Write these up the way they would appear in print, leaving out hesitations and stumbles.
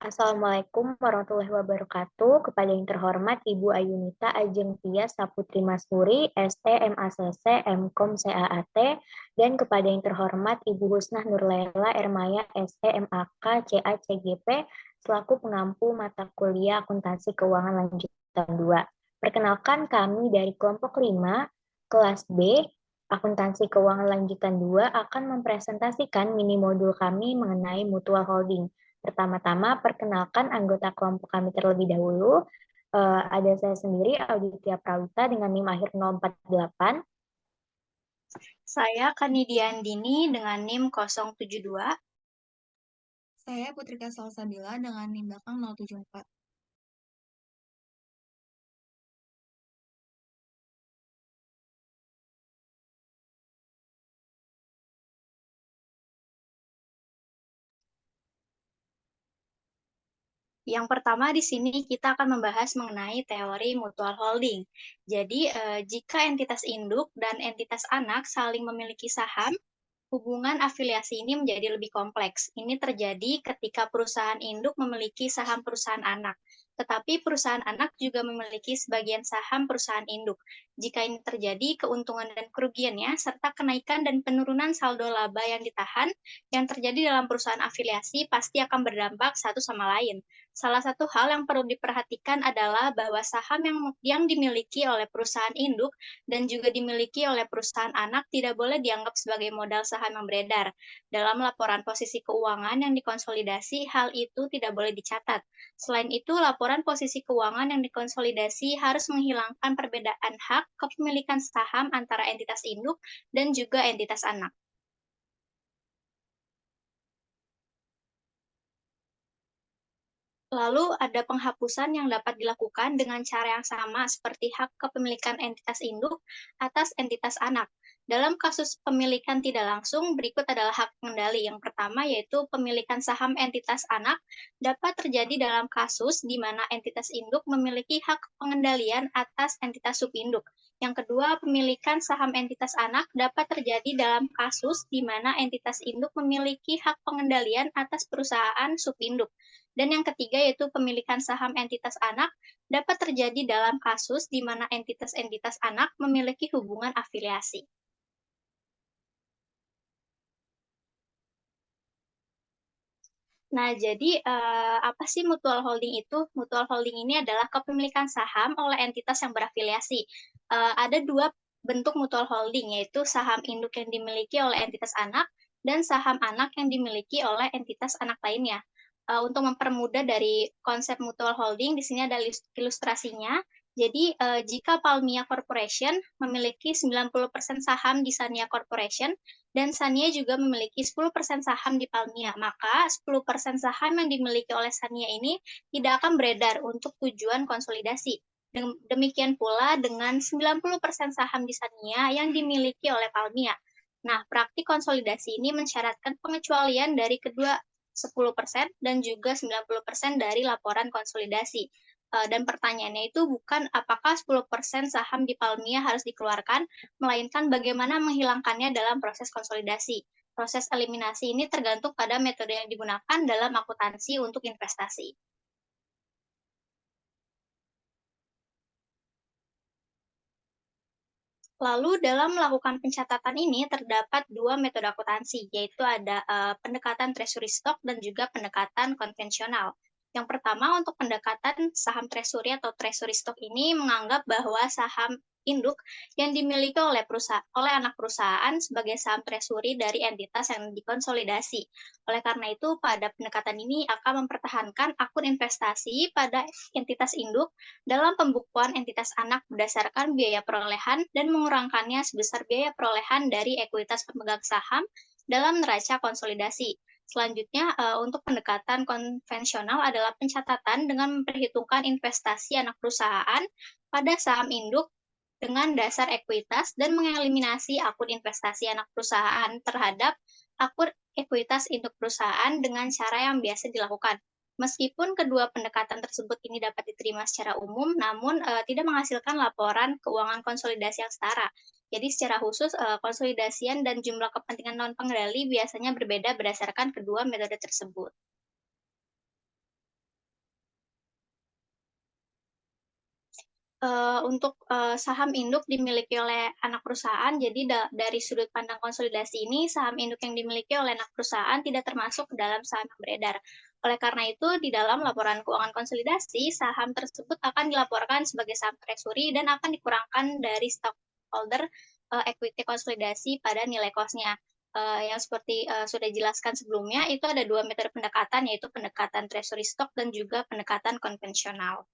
Assalamualaikum warahmatullahi wabarakatuh. Kepada yang terhormat Ibu Ayunita Ajeng Tias Saputri Masuri, ST, MACC, MKOM, CAAT, dan kepada yang terhormat Ibu Husnah Nurlela Ermaya, SE, MAK, CA, CGP, selaku pengampu mata kuliah Akuntansi Keuangan Lanjutan 2. Perkenalkan kami dari kelompok 5, kelas B, Akuntansi Keuangan Lanjutan 2 akan mempresentasikan mini modul kami mengenai mutual holding. Pertama-tama, perkenalkan anggota kelompok kami terlebih dahulu. Ada saya sendiri, Auditia Prawita, dengan NIM akhir 048. Saya Kanidiandini dengan NIM 072. Saya Putrika Salsabila dengan NIM belakang 074. Yang pertama di sini kita akan membahas mengenai teori mutual holding. Jadi, jika entitas induk dan entitas anak saling memiliki saham, hubungan afiliasi ini menjadi lebih kompleks. Ini terjadi ketika perusahaan induk memiliki saham perusahaan anak, tetapi perusahaan anak juga memiliki sebagian saham perusahaan induk. Jika ini terjadi, keuntungan dan kerugiannya, serta kenaikan dan penurunan saldo laba yang ditahan, yang terjadi dalam perusahaan afiliasi pasti akan berdampak satu sama lain. Salah satu hal yang perlu diperhatikan adalah bahwa saham yang dimiliki oleh perusahaan induk dan juga dimiliki oleh perusahaan anak tidak boleh dianggap sebagai modal saham yang beredar. Dalam laporan posisi keuangan yang dikonsolidasi, hal itu tidak boleh dicatat. Selain itu, laporan posisi keuangan yang dikonsolidasi harus menghilangkan perbedaan hak kepemilikan saham antara entitas induk dan juga entitas anak. Lalu ada penghapusan yang dapat dilakukan dengan cara yang sama seperti hak kepemilikan entitas induk atas entitas anak. Dalam kasus pemilikan tidak langsung, berikut adalah hak pengendali. Yang pertama yaitu pemilikan saham entitas anak dapat terjadi dalam kasus di mana entitas induk memiliki hak pengendalian atas entitas subinduk. Yang kedua, pemilikan saham entitas anak dapat terjadi dalam kasus di mana entitas induk memiliki hak pengendalian atas perusahaan subinduk. Dan yang ketiga yaitu pemilikan saham entitas anak dapat terjadi dalam kasus di mana entitas-entitas anak memiliki hubungan afiliasi. Nah, jadi apa sih mutual holding itu? Mutual holding ini adalah kepemilikan saham oleh entitas yang berafiliasi. Ada dua bentuk mutual holding, yaitu saham induk yang dimiliki oleh entitas anak dan saham anak yang dimiliki oleh entitas anak lainnya. Untuk mempermudah dari konsep mutual holding, di sini ada ilustrasinya. Jadi, jika Palmia Corporation memiliki 90% saham di Sania Corporation, dan Sania juga memiliki 10% saham di Palmia, maka 10% saham yang dimiliki oleh Sania ini tidak akan beredar untuk tujuan konsolidasi. Demikian pula dengan 90% saham di Sania yang dimiliki oleh Palmia. Nah, praktik konsolidasi ini mensyaratkan pengecualian dari kedua 10% dan juga 90% dari laporan konsolidasi. Dan pertanyaannya itu bukan apakah 10% saham di Palmia harus dikeluarkan, melainkan bagaimana menghilangkannya dalam proses konsolidasi. Proses eliminasi ini tergantung pada metode yang digunakan dalam akuntansi untuk investasi. Lalu dalam melakukan pencatatan ini terdapat dua metode akuntansi, yaitu ada pendekatan treasury stock dan juga pendekatan konvensional. Yang pertama untuk pendekatan saham treasury atau treasury stock ini menganggap bahwa saham induk yang dimiliki oleh anak perusahaan sebagai saham treasury dari entitas yang dikonsolidasi. Oleh karena itu, pada pendekatan ini akan mempertahankan akun investasi pada entitas induk dalam pembukuan entitas anak berdasarkan biaya perolehan dan mengurangkannya sebesar biaya perolehan dari ekuitas pemegang saham dalam neraca konsolidasi. Selanjutnya, untuk pendekatan konvensional adalah pencatatan dengan memperhitungkan investasi anak perusahaan pada saham induk dengan dasar ekuitas dan mengeliminasi akun investasi anak perusahaan terhadap akun ekuitas induk perusahaan dengan cara yang biasa dilakukan. Meskipun kedua pendekatan tersebut ini dapat diterima secara umum, namun tidak menghasilkan laporan keuangan konsolidasi yang setara. Jadi secara khusus, konsolidasian dan jumlah kepentingan non pengendali biasanya berbeda berdasarkan kedua metode tersebut. Untuk saham induk dimiliki oleh anak perusahaan, jadi dari sudut pandang konsolidasi ini, saham induk yang dimiliki oleh anak perusahaan tidak termasuk ke dalam saham yang beredar. Oleh karena itu, di dalam laporan keuangan konsolidasi, saham tersebut akan dilaporkan sebagai saham treasury dan akan dikurangkan dari stockholder equity konsolidasi pada nilai cost-nya. Yang seperti sudah dijelaskan sebelumnya, itu ada 2 metode pendekatan, yaitu pendekatan treasury stock dan juga pendekatan konvensional.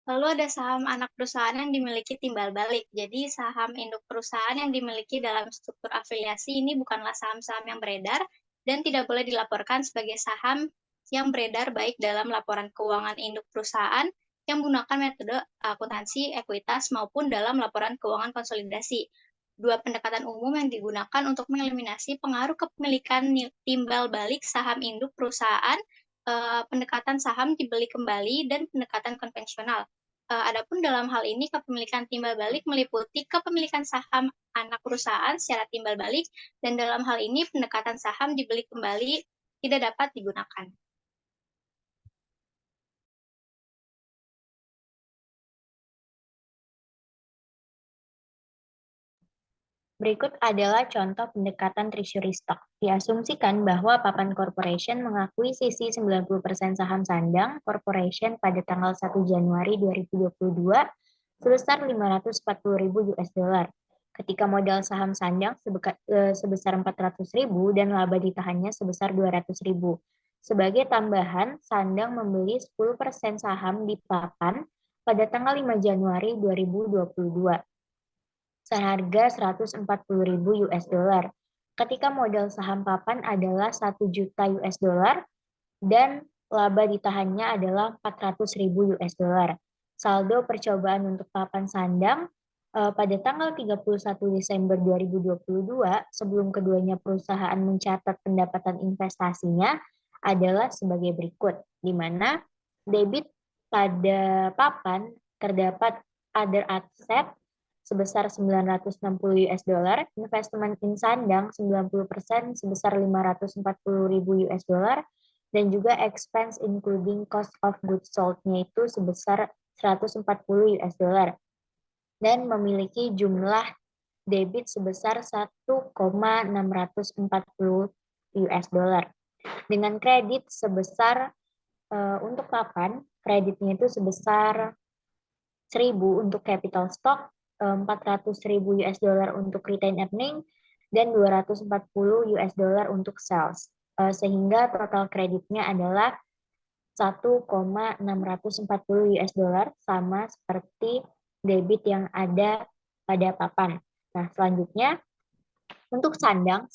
Lalu ada saham anak perusahaan yang dimiliki timbal balik. Jadi saham induk perusahaan yang dimiliki dalam struktur afiliasi ini bukanlah saham-saham yang beredar dan tidak boleh dilaporkan sebagai saham yang beredar baik dalam laporan keuangan induk perusahaan yang menggunakan metode akuntansi ekuitas maupun dalam laporan keuangan konsolidasi. Dua pendekatan umum yang digunakan untuk mengeliminasi pengaruh kepemilikan timbal balik saham induk perusahaan, pendekatan saham dibeli kembali, dan pendekatan konvensional. Adapun dalam hal ini kepemilikan timbal balik meliputi kepemilikan saham anak perusahaan secara timbal balik, dan dalam hal ini pendekatan saham dibeli kembali tidak dapat digunakan. Berikut adalah contoh pendekatan treasury stock. Diasumsikan bahwa Papan Corporation mengakui sisi 90% saham Sandang Corporation pada tanggal 1 Januari 2022 sebesar 540.000 US dollar. Ketika modal saham Sandang sebesar 400.000 dan laba ditahannya sebesar 200.000. Sebagai tambahan, Sandang membeli 10% saham di Papan pada tanggal 5 Januari 2022 seharga 140.000 US dollar. Ketika modal saham Papan adalah 1 juta US dollar dan laba ditahannya adalah 400.000 US dollar. Saldo percobaan untuk Papan Sandang pada tanggal 31 Desember 2022 sebelum keduanya perusahaan mencatat pendapatan investasinya adalah sebagai berikut, di mana debit pada Papan terdapat other asset sebesar 960 US dollar, investment in Sandang 90% sebesar 540.000 US dollar, dan juga expense including cost of goods sold-nya itu sebesar 140 US dollar. Dan memiliki jumlah debit sebesar 1,640 US dollar. Dengan kredit sebesar untuk Papan, kreditnya itu sebesar 1.000 untuk capital stock, 400.000 US dollar untuk retain earning, dan 240 US dollar untuk sales. Sehingga total kreditnya adalah 1,640 US dollar, sama seperti debit yang ada pada Papan. Nah, selanjutnya untuk Sandang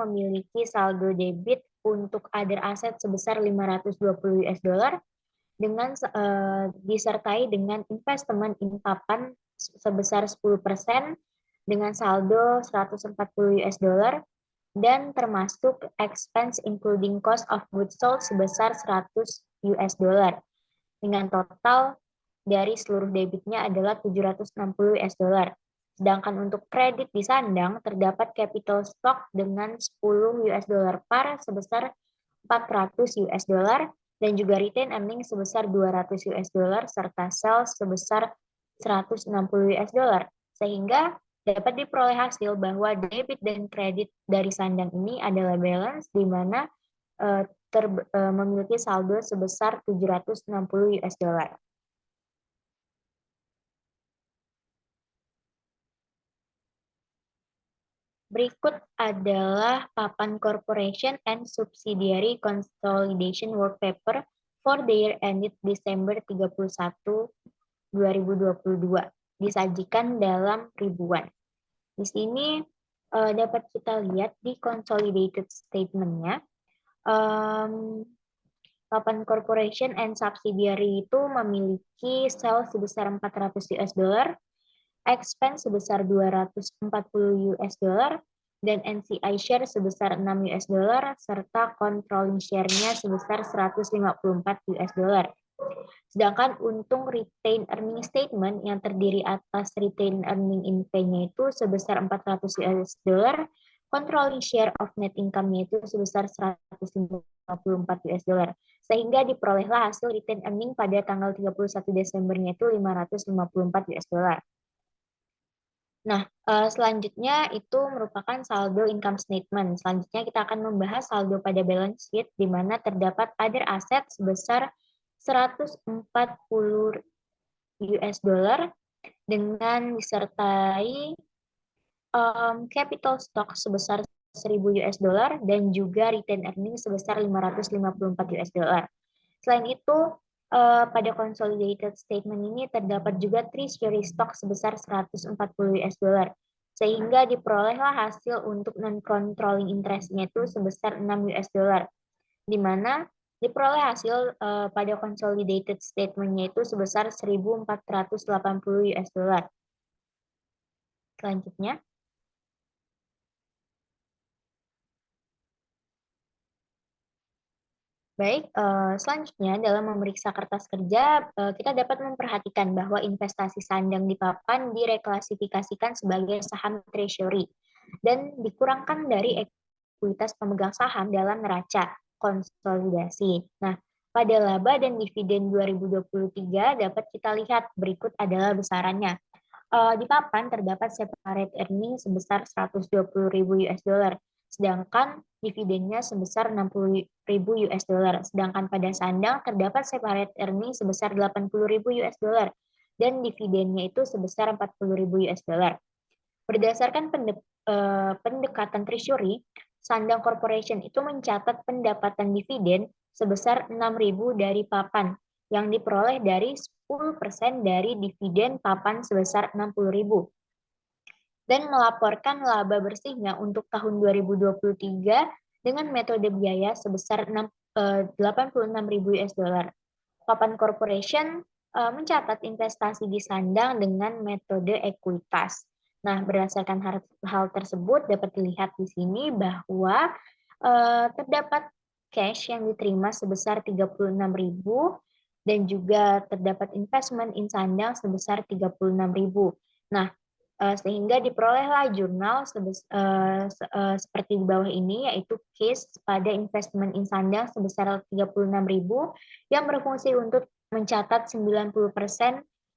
memiliki saldo debit untuk other asset sebesar 520 US dollar dengan disertai dengan investment in Papan sebesar 10% dengan saldo 140 US dollar dan termasuk expense including cost of goods sold sebesar 100 US dollar dengan total dari seluruh debitnya adalah 760 US dollar. Sedangkan untuk kredit di Sandang terdapat capital stock dengan 10 US dollar par sebesar 400 US dollar dan juga retain earning sebesar 200 US dollar serta sales sebesar 160 US dollar. Sehingga dapat diperoleh hasil bahwa debit dan kredit dari Sandang ini adalah balance di mana memiliki saldo sebesar 760 US dollar. Berikut adalah Papan Corporation and Subsidiary Consolidation Work Paper for the year ended December 31, 2022. Disajikan dalam ribuan. Di sini dapat kita lihat di consolidated statement-nya. Papan Corporation and Subsidiary itu memiliki sales sebesar 400 US dollar, expense sebesar 240 US dollar, dan NCI share sebesar 6 US dollar, serta controlling share-nya sebesar 154 US dollar. Sedangkan untung retained earning statement yang terdiri atas retained earning income-nya itu sebesar 400 US dollar, controlling share of net income-nya itu sebesar 154 US dollar. Sehingga diperolehlah hasil retained earning pada tanggal 31 Desembernya itu 554 US dollar. Nah, selanjutnya itu merupakan saldo income statement. Selanjutnya kita akan membahas saldo pada balance sheet di mana terdapat other asset sebesar 140 US dollar dengan disertai capital stock sebesar 1000 US dollar dan juga retain earning sebesar 554 US dollar. Selain itu, pada consolidated statement ini terdapat juga treasury stock sebesar 140 US dollar, sehingga diperolehlah hasil untuk non-controlling interest-nya itu sebesar 6 US dollar, di mana diperoleh hasil pada consolidated statement-nya itu sebesar 1.480 US dollar. Selanjutnya, baik, selanjutnya dalam memeriksa kertas kerja, kita dapat memperhatikan bahwa investasi sandang di papan direklasifikasikan sebagai saham treasury dan dikurangkan dari ekuitas pemegang saham dalam neraca konsolidasi. Nah, pada laba dan dividen 2023 dapat kita lihat berikut adalah besarannya. Di papan terdapat separate earning sebesar 120.000 US dollar, sedangkan dividennya sebesar 60.000 US dollar. Sedangkan pada sandang terdapat separate earning sebesar 80.000 US dollar dan dividennya itu sebesar 40.000 US dollar. Berdasarkan pendekatan treasury, Sandang Corporation itu mencatat pendapatan dividen sebesar 6.000 dari papan yang diperoleh dari 10% dari dividen papan sebesar 60.000 dan melaporkan laba bersihnya untuk tahun 2023 dengan metode biaya sebesar 86.000 US dollar. Papan Corporation mencatat investasi di sandang dengan metode ekuitas. Nah, berdasarkan hal tersebut dapat dilihat di sini bahwa terdapat cash yang diterima sebesar 36.000 dan juga terdapat investment in sandang sebesar 36.000. Nah, sehingga diperolehlah jurnal seperti di bawah ini, yaitu case pada investment in sandang sebesar 36.000 yang berfungsi untuk mencatat 90%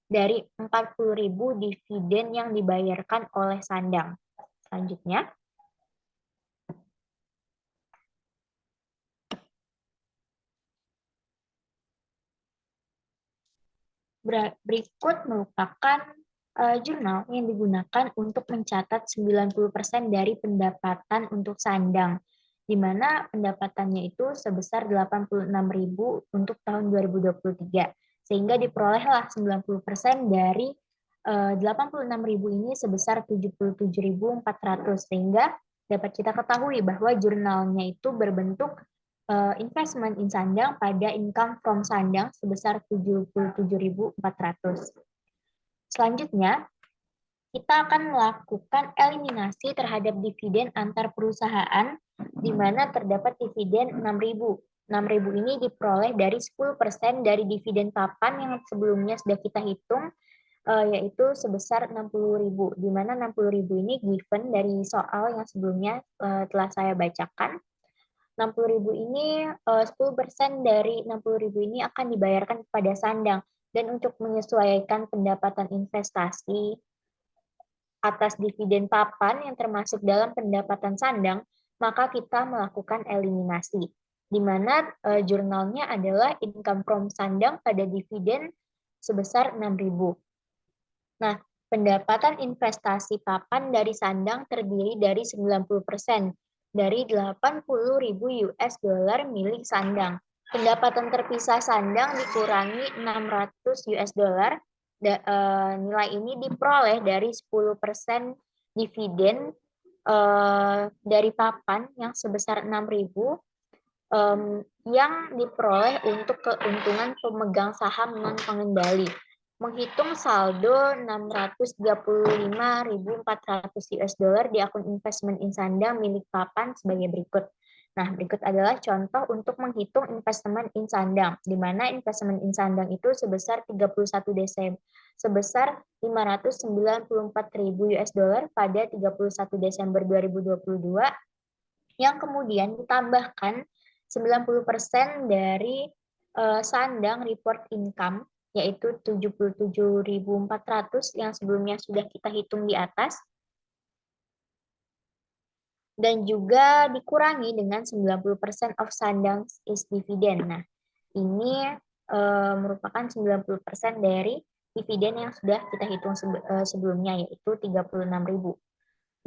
dari 40.000 dividen yang dibayarkan oleh sandang. Selanjutnya, berikut merupakan jurnal yang digunakan untuk mencatat 90% dari pendapatan untuk sandang, di mana pendapatannya itu sebesar 86.000 untuk tahun 2023, sehingga diperolehlah 90% dari 86.000 ini sebesar 77.400, sehingga dapat kita ketahui bahwa jurnalnya itu berbentuk investment in sandang pada income from sandang sebesar 77.400. Selanjutnya, kita akan melakukan eliminasi terhadap dividen antar perusahaan di mana terdapat dividen 6.000. 6.000 ini diperoleh dari 10% dari dividen papan yang sebelumnya sudah kita hitung, yaitu sebesar 60.000, di mana 60.000 ini given dari soal yang sebelumnya telah saya bacakan. 60.000 ini 10% dari 60.000 ini akan dibayarkan kepada sandang, dan untuk menyesuaikan pendapatan investasi atas dividen papan yang termasuk dalam pendapatan sandang, maka kita melakukan eliminasi, di mana jurnalnya adalah income from sandang pada dividen sebesar 6.000. Nah, pendapatan investasi papan dari sandang terdiri dari 90% dari 80.000 US dollar milik sandang. Pendapatan terpisah sandang dikurangi 600 US dollar. Nilai ini diperoleh dari 10% dividen dari papan yang sebesar 6.000 yang diperoleh untuk keuntungan pemegang saham non-pengendali. Menghitung saldo 635.400 US dollar di akun investment in sandang milik papan sebagai berikut. Nah, berikut adalah contoh untuk menghitung investment in sandang, di mana investment in sandang itu sebesar 31 Desember sebesar 594.000 US dollar pada 31 Desember 2022 yang kemudian ditambahkan 90% dari sandang report income yaitu 77.400 yang sebelumnya sudah kita hitung di atas dan juga dikurangi dengan 90% of Sundance is dividend. Nah, ini merupakan 90% dari dividen yang sudah kita hitung sebelumnya, yaitu 36.000.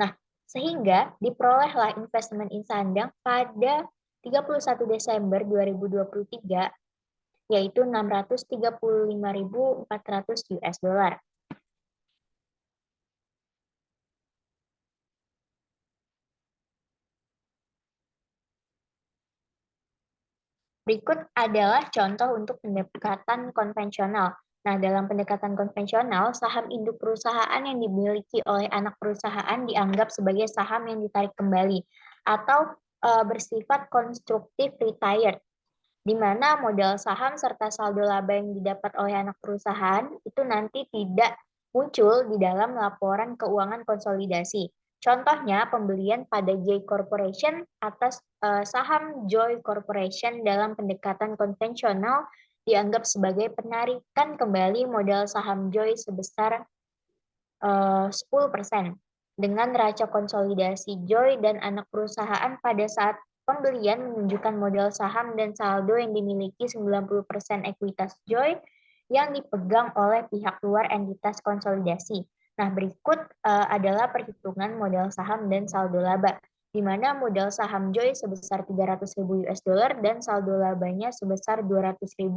Nah, sehingga diperolehlah investment in Sandang pada 31 Desember 2023, yaitu 635.400 US dollar. Berikut adalah contoh untuk pendekatan konvensional. Nah, dalam pendekatan konvensional, saham induk perusahaan yang dimiliki oleh anak perusahaan dianggap sebagai saham yang ditarik kembali atau bersifat konstruktif retired, di mana modal saham serta saldo laba yang didapat oleh anak perusahaan itu nanti tidak muncul di dalam laporan keuangan konsolidasi. Contohnya pembelian pada J Corporation atas saham Joy Corporation dalam pendekatan konvensional dianggap sebagai penarikan kembali modal saham Joy sebesar 10% dengan neraca konsolidasi Joy dan anak perusahaan pada saat pembelian menunjukkan modal saham dan saldo yang dimiliki 90% ekuitas Joy yang dipegang oleh pihak luar entitas konsolidasi. Nah, berikut adalah perhitungan modal saham dan saldo laba, di mana modal saham Joy sebesar 300.000 US dollar dan saldo labanya sebesar 200.000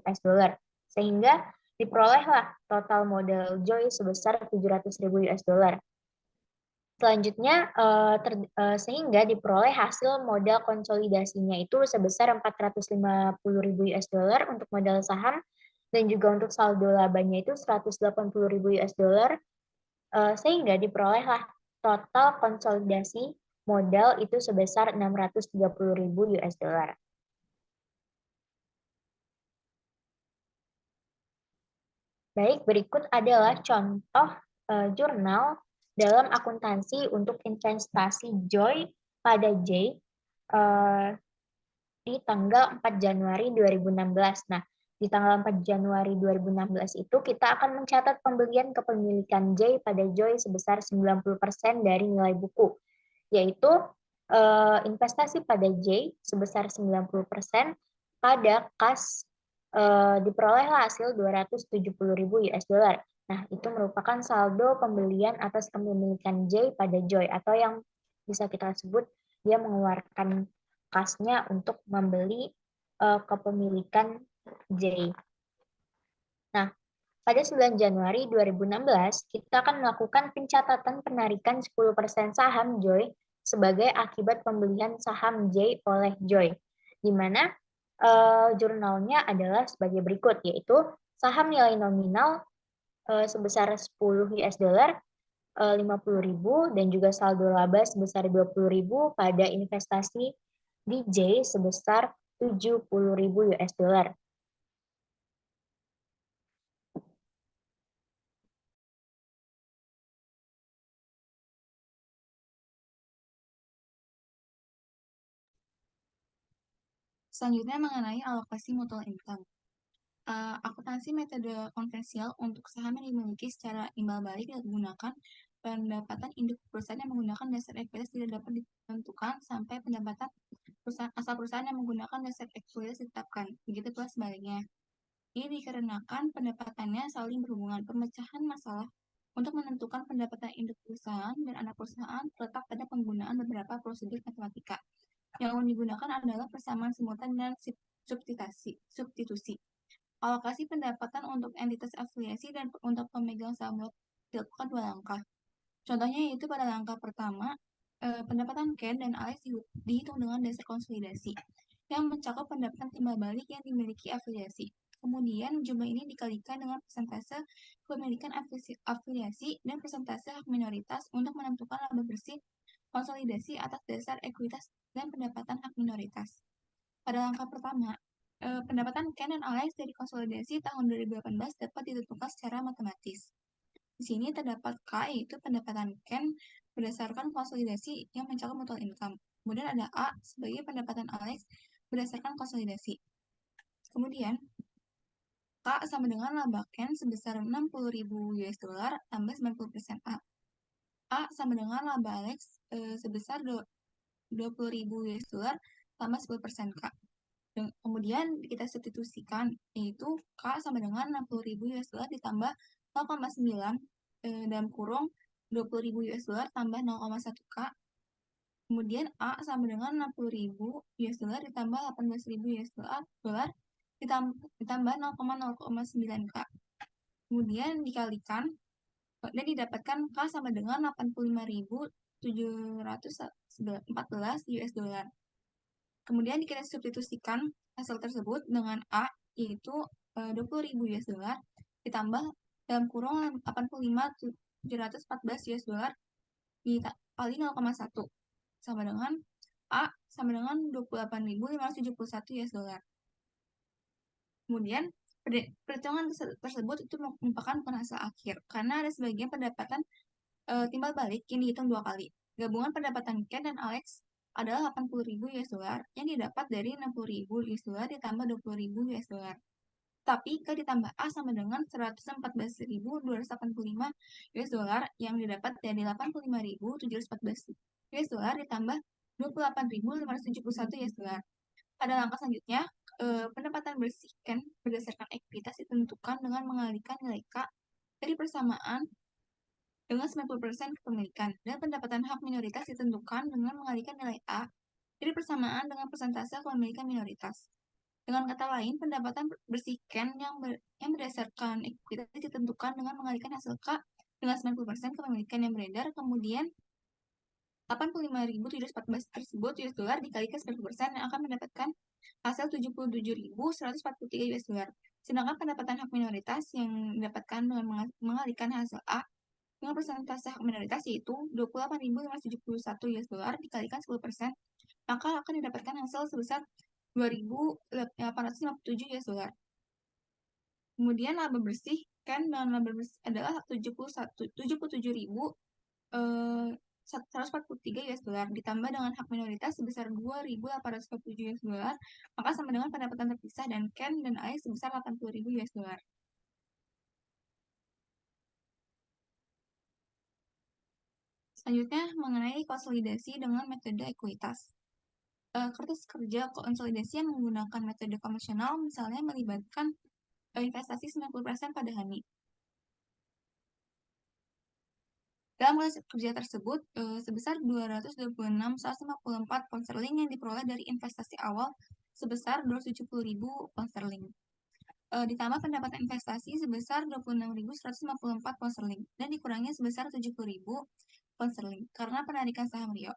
US dollar. Sehingga diperolehlah total modal Joy sebesar 700.000 US dollar. Selanjutnya, sehingga diperoleh hasil modal konsolidasinya itu sebesar 450.000 US dollar untuk modal saham dan juga untuk saldo labanya itu 180.000 US dollar, sehingga diperolehlah total konsolidasi modal itu sebesar 630.000 US dollar. Baik, berikut adalah contoh jurnal dalam akuntansi untuk investasi Joy pada J di tanggal 4 Januari 2016. Nah, di tanggal 4 Januari 2016 itu kita akan mencatat pembelian kepemilikan J pada Joy sebesar 90% dari nilai buku, yaitu investasi pada J sebesar 90% pada kas diperoleh hasil 270.000 US dollar. Nah, itu merupakan saldo pembelian atas kepemilikan J pada Joy atau yang bisa kita sebut dia mengeluarkan kasnya untuk membeli kepemilikan J. Nah, pada 9 Januari 2016, kita akan melakukan pencatatan penarikan 10% saham Joy sebagai akibat pembelian saham J oleh Joy, di mana jurnalnya adalah sebagai berikut, yaitu saham nilai nominal sebesar 10 US dollar, 50.000 dan juga saldo laba sebesar 20.000 pada investasi di J sebesar 70.000 US dollar. Selanjutnya mengenai alokasi mutual income. Akuntansi metode konvensional untuk saham yang dimiliki secara imbal balik digunakan pendapatan induk perusahaan yang menggunakan dasar ekuitas tidak dapat ditentukan sampai pendapatan asal perusahaan yang menggunakan dasar ekuitas ditetapkan. Begitu pula sebaliknya. Ini dikarenakan pendapatannya saling berhubungan. Pemecahan masalah untuk menentukan pendapatan induk perusahaan dan anak perusahaan terletak pada penggunaan beberapa prosedur matematika. Yang digunakan adalah persamaan simultan dan substitusi. Alokasi pendapatan untuk entitas afiliasi dan untuk pemegang saham dilakukan 2 langkah. Contohnya yaitu pada langkah pertama, pendapatan Ken dan Alex dihitung dengan dasar konsolidasi yang mencakup pendapatan timbal balik yang dimiliki afiliasi. Kemudian jumlah ini dikalikan dengan persentase kepemilikan afiliasi dan persentase hak minoritas untuk menentukan laba bersih konsolidasi atas dasar ekuitas dan pendapatan hak minoritas. Pada langkah pertama, pendapatan Ken dan Alex dari konsolidasi tahun 2018 dapat ditentukan secara matematis. Di sini terdapat K, yaitu pendapatan Ken berdasarkan konsolidasi yang mencakup mutual income. Kemudian ada A sebagai pendapatan Alex berdasarkan konsolidasi. Kemudian, K sama dengan laba Ken sebesar 60.000 US dollar tambah 90% A. A sama dengan laba Alex sebesar 20.000 US dollar tambah 10% K. Kemudian kita substitusikan, yaitu K sama dengan 60.000 US dollar ditambah 0,9 dalam kurung 20.000 US dollar tambah 0,1 K. Kemudian A sama dengan 60.000 US dollar ditambah 18.000 US dollar ditambah 0,9 K. Kemudian dikalikan dan didapatkan K sama dengan 85.714 US dollar. Kemudian kita substitusikan hasil tersebut dengan A, yaitu 20.000 US dollar ditambah dalam kurung 85.714 US dollar dikali 0,1 sama dengan A sama dengan 28.571 US dollar. Kemudian perhitungan tersebut itu merupakan bukan hasil akhir karena ada sebagian pendapatan timbal balik yang dihitung 2 kali. Gabungan pendapatan Ken dan Alex adalah 80.000 US dollar yang didapat dari 60.000 US dollar ditambah 20.000 US dollar. Tapi K ditambah A sama dengan 114.285 US dollar yang didapat dari 85.714 US dollar ditambah 28.571 US dollar. Pada langkah selanjutnya, pendapatan bersih Ken berdasarkan ekuitas ditentukan dengan mengalihkan nilai K dari persamaan dengan 90% kepemilikan, dan pendapatan hak minoritas ditentukan dengan mengalihkan nilai A dari persamaan dengan persentase kepemilikan minoritas. Dengan kata lain, pendapatan bersih Ken yang berdasarkan ekuitas ditentukan dengan mengalihkan hasil K dengan 90% kepemilikan yang beredar, kemudian 85.714 tersebut US dollar dikalikan 90% yang akan mendapatkan hasil 77.143 US dollar. Sedangkan pendapatan hak minoritas yang didapatkan dengan mengalihkan hasil A dengan persentase hak minoritas yaitu 28.571 US dollar dikalikan 10%, maka akan didapatkan hasil sebesar 2.857 US dollar. Kemudian laba bersih kan dengan laba bersih adalah 77.143 US dollar ditambah dengan hak minoritas sebesar 2.847 US dollar, maka sama dengan pendapatan terpisah dan Ken dan Alex sebesar 80.000 US dollar. Selanjutnya mengenai konsolidasi dengan metode ekuitas. Kertas kerja konsolidasi yang menggunakan metode konvensional misalnya melibatkan investasi 90% pada Hani. Dalam kerja tersebut, sebesar 226.154 pound sterling yang diperoleh dari investasi awal sebesar 270.000 pound sterling. Ditambah pendapatan investasi sebesar 26.154 pound sterling dan dikurangi sebesar 70.000 pound sterling karena penarikan saham Rio.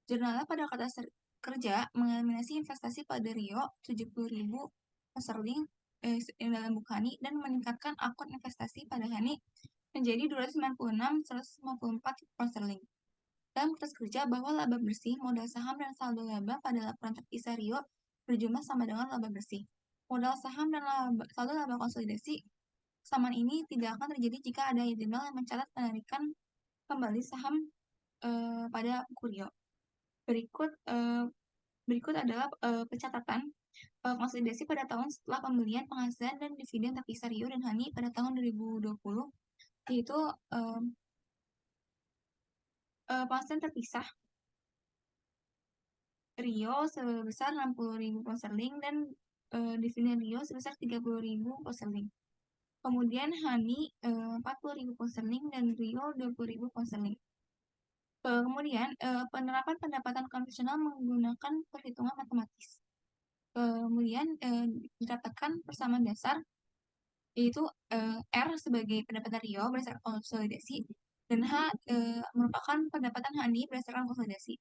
Jurnalnya pada kata kerja mengeliminasi investasi pada Rio 70.000 pound sterling dalam buku Hani dan meningkatkan akun investasi pada Hani menjadi 296.154 pound sterling. Dalam kertas kerja bahwa laba bersih, modal saham, dan saldo laba pada laporan terpisah Rio berjumlah sama dengan laba bersih. Modal saham dan saldo laba konsolidasi kesamaan ini tidak akan terjadi jika ada jurnal yang mencatat penarikan kembali saham pada buku Rio. Berikut adalah pencatatan konsolidasi pada tahun setelah pembelian, penghasilan, dan dividen terpisah Rio dan Hani pada tahun 2020, yaitu penghasilan terpisah Rio sebesar 60.000 pound sterling dan dividen Rio sebesar 30.000 pound sterling. Kemudian Hani 40.000 pound sterling dan Rio 20.000 pound sterling. Kemudian penerapan pendapatan konvensional menggunakan perhitungan matematis. Kemudian didapatkan persamaan dasar yaitu R sebagai pendapatan Rio berdasarkan konsolidasi dan H merupakan pendapatan Hani berdasarkan konsolidasi.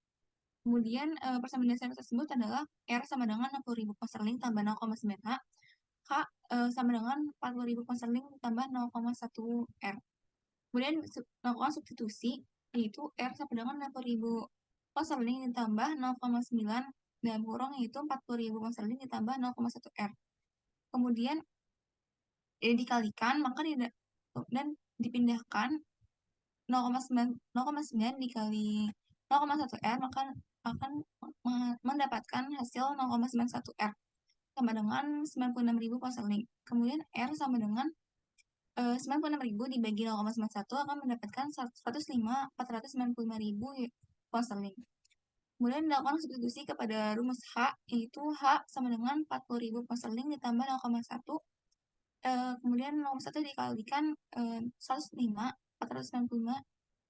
Kemudian persamaan dasar tersebut adalah R sama dengan 60.000 pound sterling tambah 0,9 H, H sama dengan 40.000 pound sterling tambah 0,1 R. Kemudian melakukan substitusi, yaitu R sama dengan 60.000 pound sterling ditambah 0,9 dalam kurung yaitu 40.000 pound sterling ditambah 0,1 R. Kemudian dikalikan maka dan dipindahkan 0,9 dikali 0,1 R maka akan mendapatkan hasil 0,91 R sama dengan 96.000 pound sterling. Kemudian R sama dengan 96.000 dibagi 0,91 akan mendapatkan 105.495.000 pound sterling. Kemudian dilakukan substitusi kepada rumus H, yaitu H sama dengan 40.000 pound sterling ditambah 0,1. Kemudian 0,1 dikalikan 105.495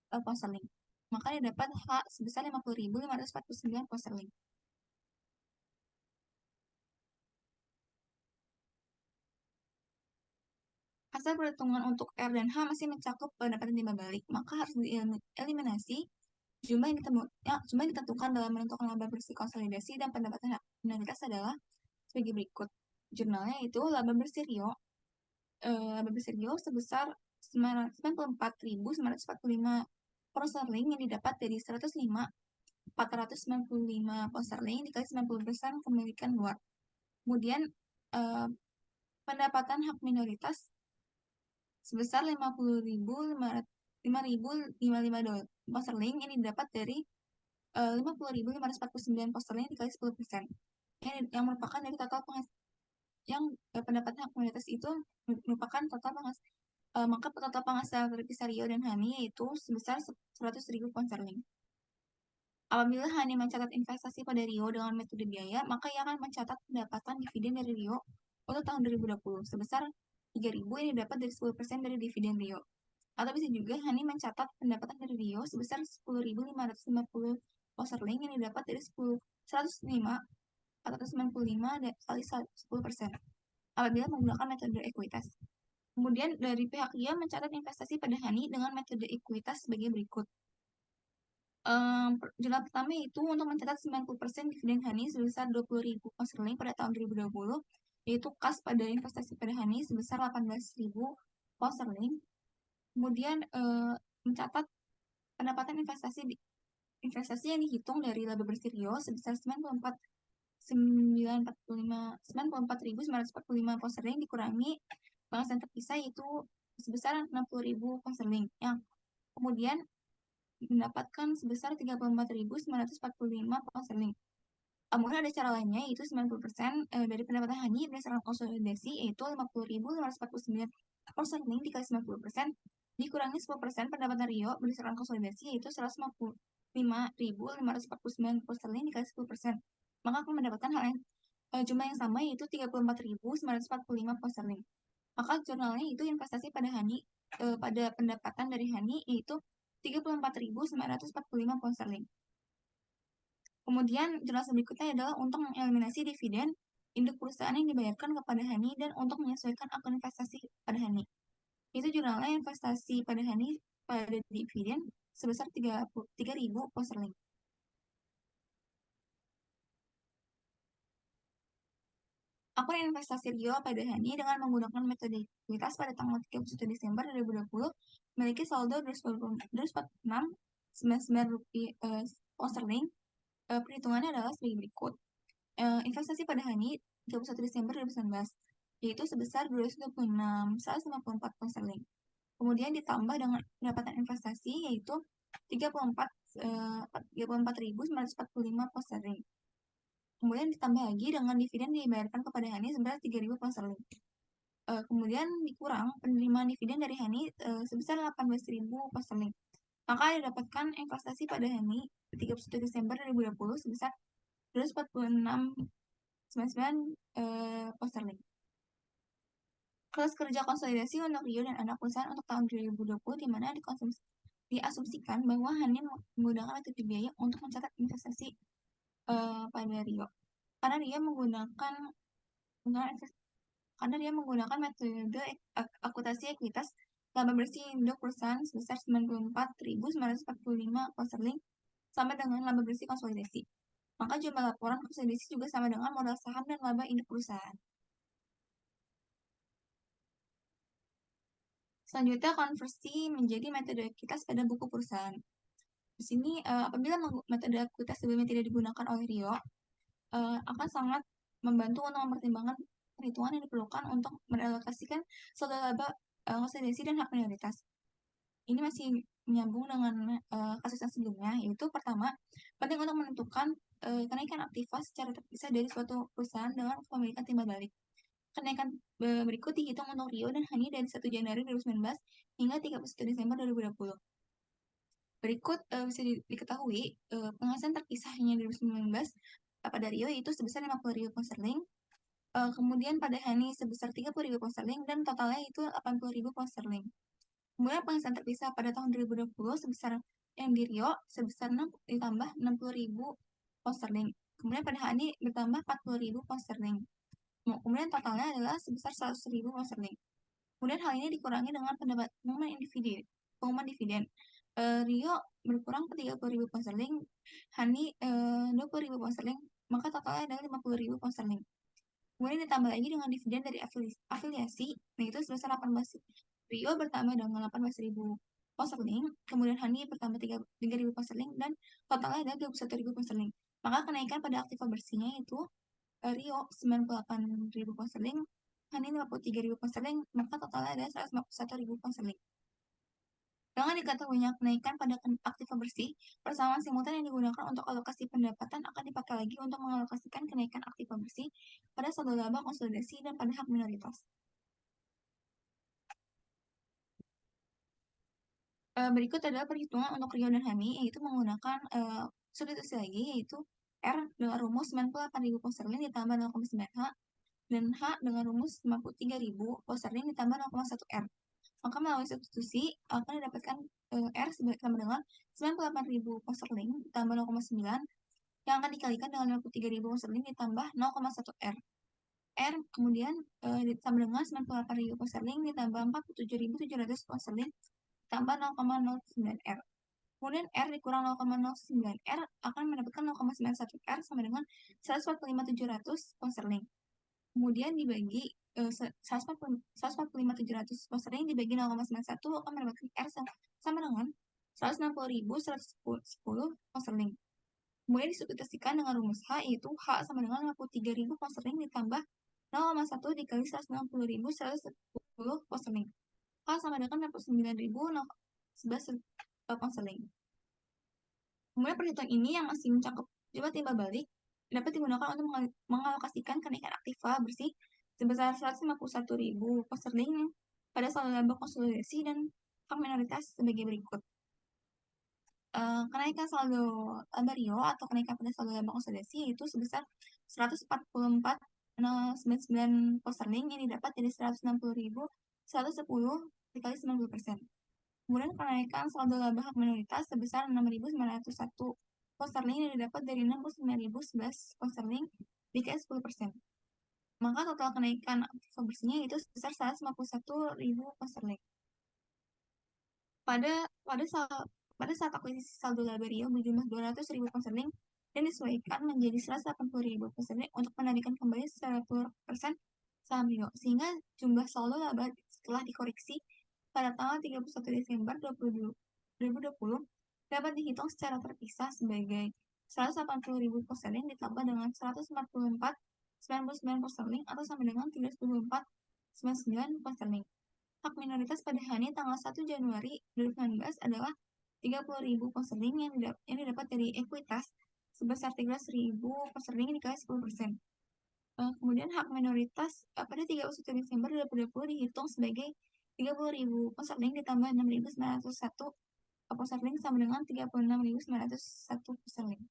pound sterling. Maka didapat H sebesar 50.549 pound sterling. Hasil perhitungan untuk R dan H masih mencakup pendapatan timbal balik, maka harus dieliminasi jumlah yang ditentukan dalam menentukan laba bersih konsolidasi dan pendapatan hak minoritas adalah sebagai berikut. Jurnalnya itu laba bersih Rio sebesar 94.945 pound sterling yang didapat dari 105.495 pound sterling dikali 90% kepemilikan luar. Kemudian pendapatan hak minoritas sebesar 50.555 pound sterling yang didapat dari 50.549 pound sterling dikali 10%. Yang merupakan dari total pendapatan hak minoritas itu merupakan total maka total penghasilan terpisah Rio dan Hani yaitu sebesar 100.000 pound sterling. Apabila Hani mencatat investasi pada Rio dengan metode biaya, maka ia akan mencatat pendapatan dividen dari Rio untuk tahun 2020 sebesar 3.000 yang didapat dari 10% dari dividen Rio. Atau bisa juga Hani mencatat pendapatan dari Rio sebesar 10.550 pound sterling yang didapat dari 495 kali 10% apabila menggunakan metode ekuitas. Kemudian dari pihak Rio mencatat investasi pada Hani dengan metode ekuitas sebagai berikut. Jurnal pertama itu untuk mencatat 90% dividen Hani sebesar 20.000 pound sterling pada tahun 2020, yaitu kas pada investasi pada Hani sebesar 18.000 pound sterling. Kemudian mencatat pendapatan investasi yang dihitung dari laba bersih Rio sebesar 94.945 pound sterling dikurangi penghasilan terpisah yaitu sebesar 60.000 pound sterling yang kemudian mendapatkan sebesar 34.945 pound sterling. Kemudian ada cara lainnya yaitu 90% dari pendapatan Hani berdasarkan konsolidasi yaitu 50.549 pound sterling dikali 90% dikurangi 10% pendapatan Rio berdasarkan konsolidasi yaitu 155.549 pound sterling dikali 10%. Maka akan mendapatkan jumlah yang sama yaitu 34.945 pound sterling. Maka jurnalnya itu investasi pada Hani pada pendapatan dari Hani yaitu 34.945 pound sterling. Kemudian jurnal berikutnya adalah untuk mengeliminasi dividen induk perusahaan yang dibayarkan kepada Hani dan untuk menyesuaikan akun investasi pada Hani. Itu jurnalnya investasi pada Hani pada dividen sebesar 3.000 pound sterling. Akun investasi Rio pada Hani dengan menggunakan metode ekuitas pada tanggal 31 Desember 2020 memiliki saldo 246.99 rupiah pound sterling. Perhitungannya adalah sebagai berikut. Investasi pada Hani 31 Desember 2019 yaitu sebesar 226.154 pound sterling. Kemudian ditambah dengan pendapatan investasi yaitu 34.945 pound sterling. Kemudian ditambah lagi dengan dividen dibayarkan kepada Hani sebesar 3.000 pound sterling. Kemudian dikurang penerimaan dividen dari Hani sebesar 18.000 pound sterling. Maka didapatkan investasi pada Hani 31 Desember 2020 sebesar 246.99 pound sterling. Kelas kerja konsolidasi untuk Rio dan anak perusahaan untuk tahun 2020 di mana diasumsikan bahwa Hani menggunakan metode biaya untuk mencatat investasi pada Rio. Karena dia menggunakan metode akuntansi ekuitas laba bersih induk perusahaan sebesar 94.945 pound sterling sama dengan laba bersih konsolidasi. Maka jumlah laporan konsolidasi juga sama dengan modal saham dan laba induk perusahaan. Selanjutnya konversi menjadi metode ekuitas pada buku perusahaan. Di sini apabila metode ekuitas sebelumnya tidak digunakan oleh Rio, akan sangat membantu untuk mempertimbangkan perhitungan yang diperlukan untuk merelokasikan saldo laba konsolidasi dan hak minoritas. Ini masih menyambung dengan kasus yang sebelumnya, yaitu pertama, penting untuk menentukan kenaikan aktiva secara terpisah dari suatu perusahaan dengan kepemilikan timbal balik. Kenaikan berikut dihitung untuk Rio dan Hani dari 1 Januari 2019 hingga 31 Desember 2020. Berikut bisa diketahui penghasilan terpisahnya 2019 pada Rio itu sebesar 50.000 pound sterling, kemudian pada Hani sebesar 30.000 pound sterling, dan totalnya itu 80.000 pound sterling. Kemudian penghasilan terpisah pada tahun 2020 sebesar yang di Rio sebesar 6 ditambah 60.000 pound sterling. Kemudian pada Hani bertambah 40.000 pound sterling. Kemudian totalnya adalah sebesar 100.000 pound sterling. Kemudian hal ini dikurangi dengan pengumuman dividen. Rio berkurang ke 30.000 pound sterling, Hani 20.000 pound sterling, maka totalnya adalah 50.000 pound sterling. Kemudian ditambah lagi dengan dividen dari afiliasi, yaitu sebesar 18. Rio bertambah dengan 18.000 pound sterling, kemudian Hani bertambah 3.000 pound sterling, dan totalnya adalah 21.000 pound sterling. Maka kenaikan pada aktiva bersihnya itu Rio 98.000 pound sterling, Hani 53.000 pound sterling, maka totalnya adalah 151.000 pound sterling. Dengan diketahuinya kenaikan pada aktiva bersih, persamaan simultan yang digunakan untuk alokasi pendapatan akan dipakai lagi untuk mengalokasikan kenaikan aktiva bersih pada saldo laba konsolidasi dan pada hak minoritas. Berikut adalah perhitungan untuk Rio dan Hani, yaitu menggunakan substitusi lagi, yaitu R dengan rumus 98.000 pound sterling ditambah 0,9 H, dan H dengan rumus 53.000 pound sterling ditambah 0,1 R. Maka melalui substitusi akan didapatkan R sama dengan 98.000 pound sterling ditambah 0,9 yang akan dikalikan dengan 53.000 pound sterling ditambah 0,1 R. R kemudian ditambah dengan 98.000 pound sterling ditambah 47.700 pound sterling ditambah 0,09 R. Kemudian R dikurang 0,09 R akan mendapatkan 0,91 R sama dengan 145.700 pound sterling. Kemudian dibagi 145.700 pound sterling dibagi 0,91 akan mendapatkan R sama dengan 160.110 pound sterling. Kemudian disubstitusikan dengan rumus H, yaitu H sama dengan 53.000 pound sterling ditambah 0,1 dikali 160.110 pound sterling. H sama dengan 49.011 pound sterling. Kemudian perhitungan ini yang masih mencakup jumlah timbal balik dapat digunakan untuk mengalokasikan kenaikan aktiva bersih sebesar 151.000 pound sterling pada saldo laba konsolidasi dan hak minoritas sebagai berikut. Kenaikan saldo laba Rio atau kenaikan pada saldo laba konsolidasi itu sebesar 144.099 pound sterling yang didapat dari 160.110 dikali 90%. Kemudian kenaikan saldo laba hak minoritas sebesar 6.901 pound sterling yang didapat dari 69.011 pound sterling dikali 10%. Maka total kenaikan aktiva bersihnya itu sebesar 151.000 pound sterling. Pada saat akuisisi saldo laba Rio berjumlah 200.000 pound sterling dan disesuaikan menjadi 180.000 pound sterling untuk menarikan kembali secara 10% saham Rio, sehingga jumlah saldo laba setelah dikoreksi pada tanggal 31 Desember 2020 dapat dihitung secara terpisah sebagai 180.000 pound sterling ditambah dengan 144.99 pound sterling atau sama dengan 324.99 pound sterling. Hak minoritas pada Hani tanggal 1 Januari 2019 adalah 30.000 pound sterling yang didapat dari ekuitas sebesar 13.000 pound sterling dikali 10%. Kemudian hak minoritas pada 31 Desember 2020 dihitung sebagai 30.000 pound sterling ditambah 6.901 pound sterling sama dengan 36.901 pound sterling.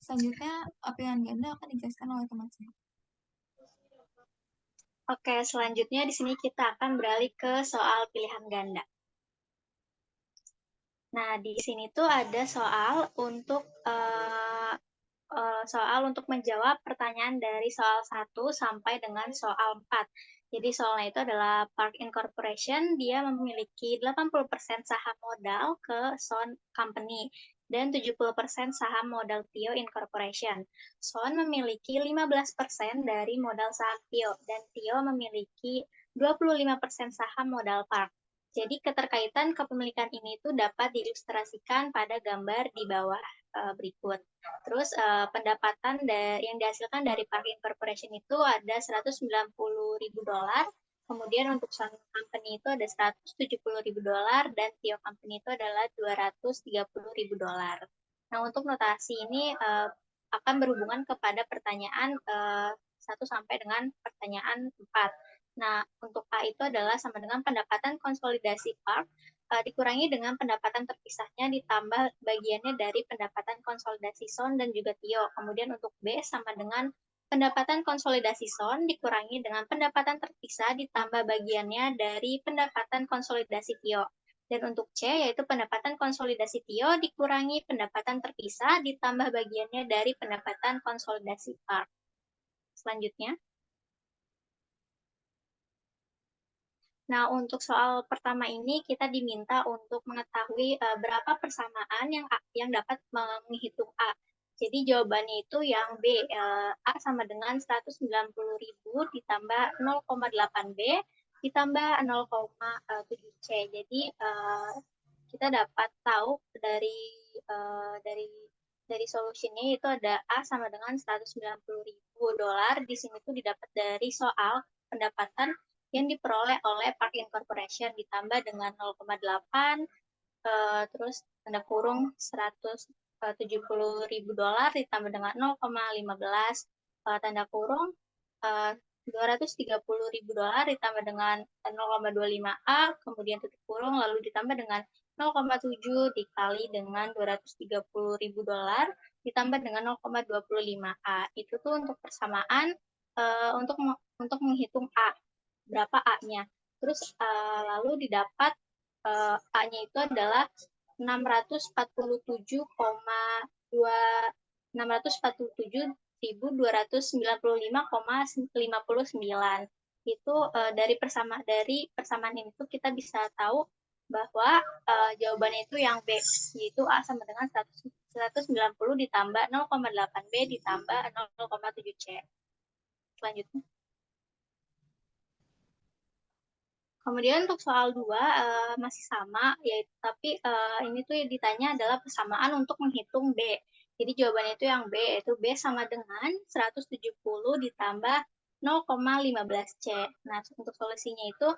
Selanjutnya, pilihan ganda akan dijelaskan oleh teman saya. Oke, selanjutnya di sini kita akan beralih ke soal pilihan ganda. Nah, di sini tuh ada soal untuk menjawab pertanyaan dari soal 1 sampai dengan soal 4. Jadi soalnya itu adalah Park Incorporation, dia memiliki 80% saham modal ke Son Company dan 70% saham modal Tio Incorporation. Son memiliki 15% dari modal saham Tio dan Tio memiliki 25% saham modal Park. Jadi keterkaitan kepemilikan ini itu dapat diilustrasikan pada gambar di bawah berikut. Terus pendapatan yang dihasilkan dari Parkin Corporation itu ada $190.000, kemudian untuk Sun Company itu ada $170.000, dan Tio Company itu adalah $230.000. Nah, untuk notasi ini akan berhubungan kepada pertanyaan 1 sampai dengan pertanyaan 4. Nah, untuk A itu adalah sama dengan pendapatan konsolidasi PARK dikurangi dengan pendapatan terpisahnya ditambah bagiannya dari pendapatan konsolidasi SON dan juga TIO. Kemudian untuk B sama dengan pendapatan konsolidasi SON dikurangi dengan pendapatan terpisah ditambah bagiannya dari pendapatan konsolidasi TIO. Dan untuk C yaitu pendapatan konsolidasi TIO dikurangi pendapatan terpisah ditambah bagiannya dari pendapatan konsolidasi PARK. Selanjutnya. Nah, untuk soal pertama ini kita diminta untuk mengetahui berapa persamaan yang dapat menghitung A. Jadi jawabannya itu yang B, A sama dengan 190.000 ditambah 0,8 B ditambah 0,7 C. Jadi kita dapat tahu dari solusinya itu ada A sama dengan $190.000. Di sini tuh didapat dari soal pendapatan yang diperoleh oleh Parkin Corporation ditambah dengan 0,8 terus tanda kurung $170.000 ditambah dengan 0,15 tanda kurung $230.000 ditambah dengan 0,25A kemudian tutup kurung lalu ditambah dengan 0,7 dikali dengan $230.000 ditambah dengan 0,25A. Itu tuh untuk persamaan untuk menghitung A. Berapa A-nya. Terus lalu didapat A-nya itu adalah 647.295,59. Itu dari persamaan ini tuh kita bisa tahu bahwa jawabannya itu yang B, yaitu A sama dengan 190 ditambah 0,8 B ditambah 0,7 C. Selanjutnya. Kemudian untuk soal 2 masih sama, yaitu tapi ini tuh yang ditanya adalah persamaan untuk menghitung B. Jadi jawabannya itu yang B, yaitu B sama dengan 170 ditambah 0,15 C. Nah, untuk solusinya itu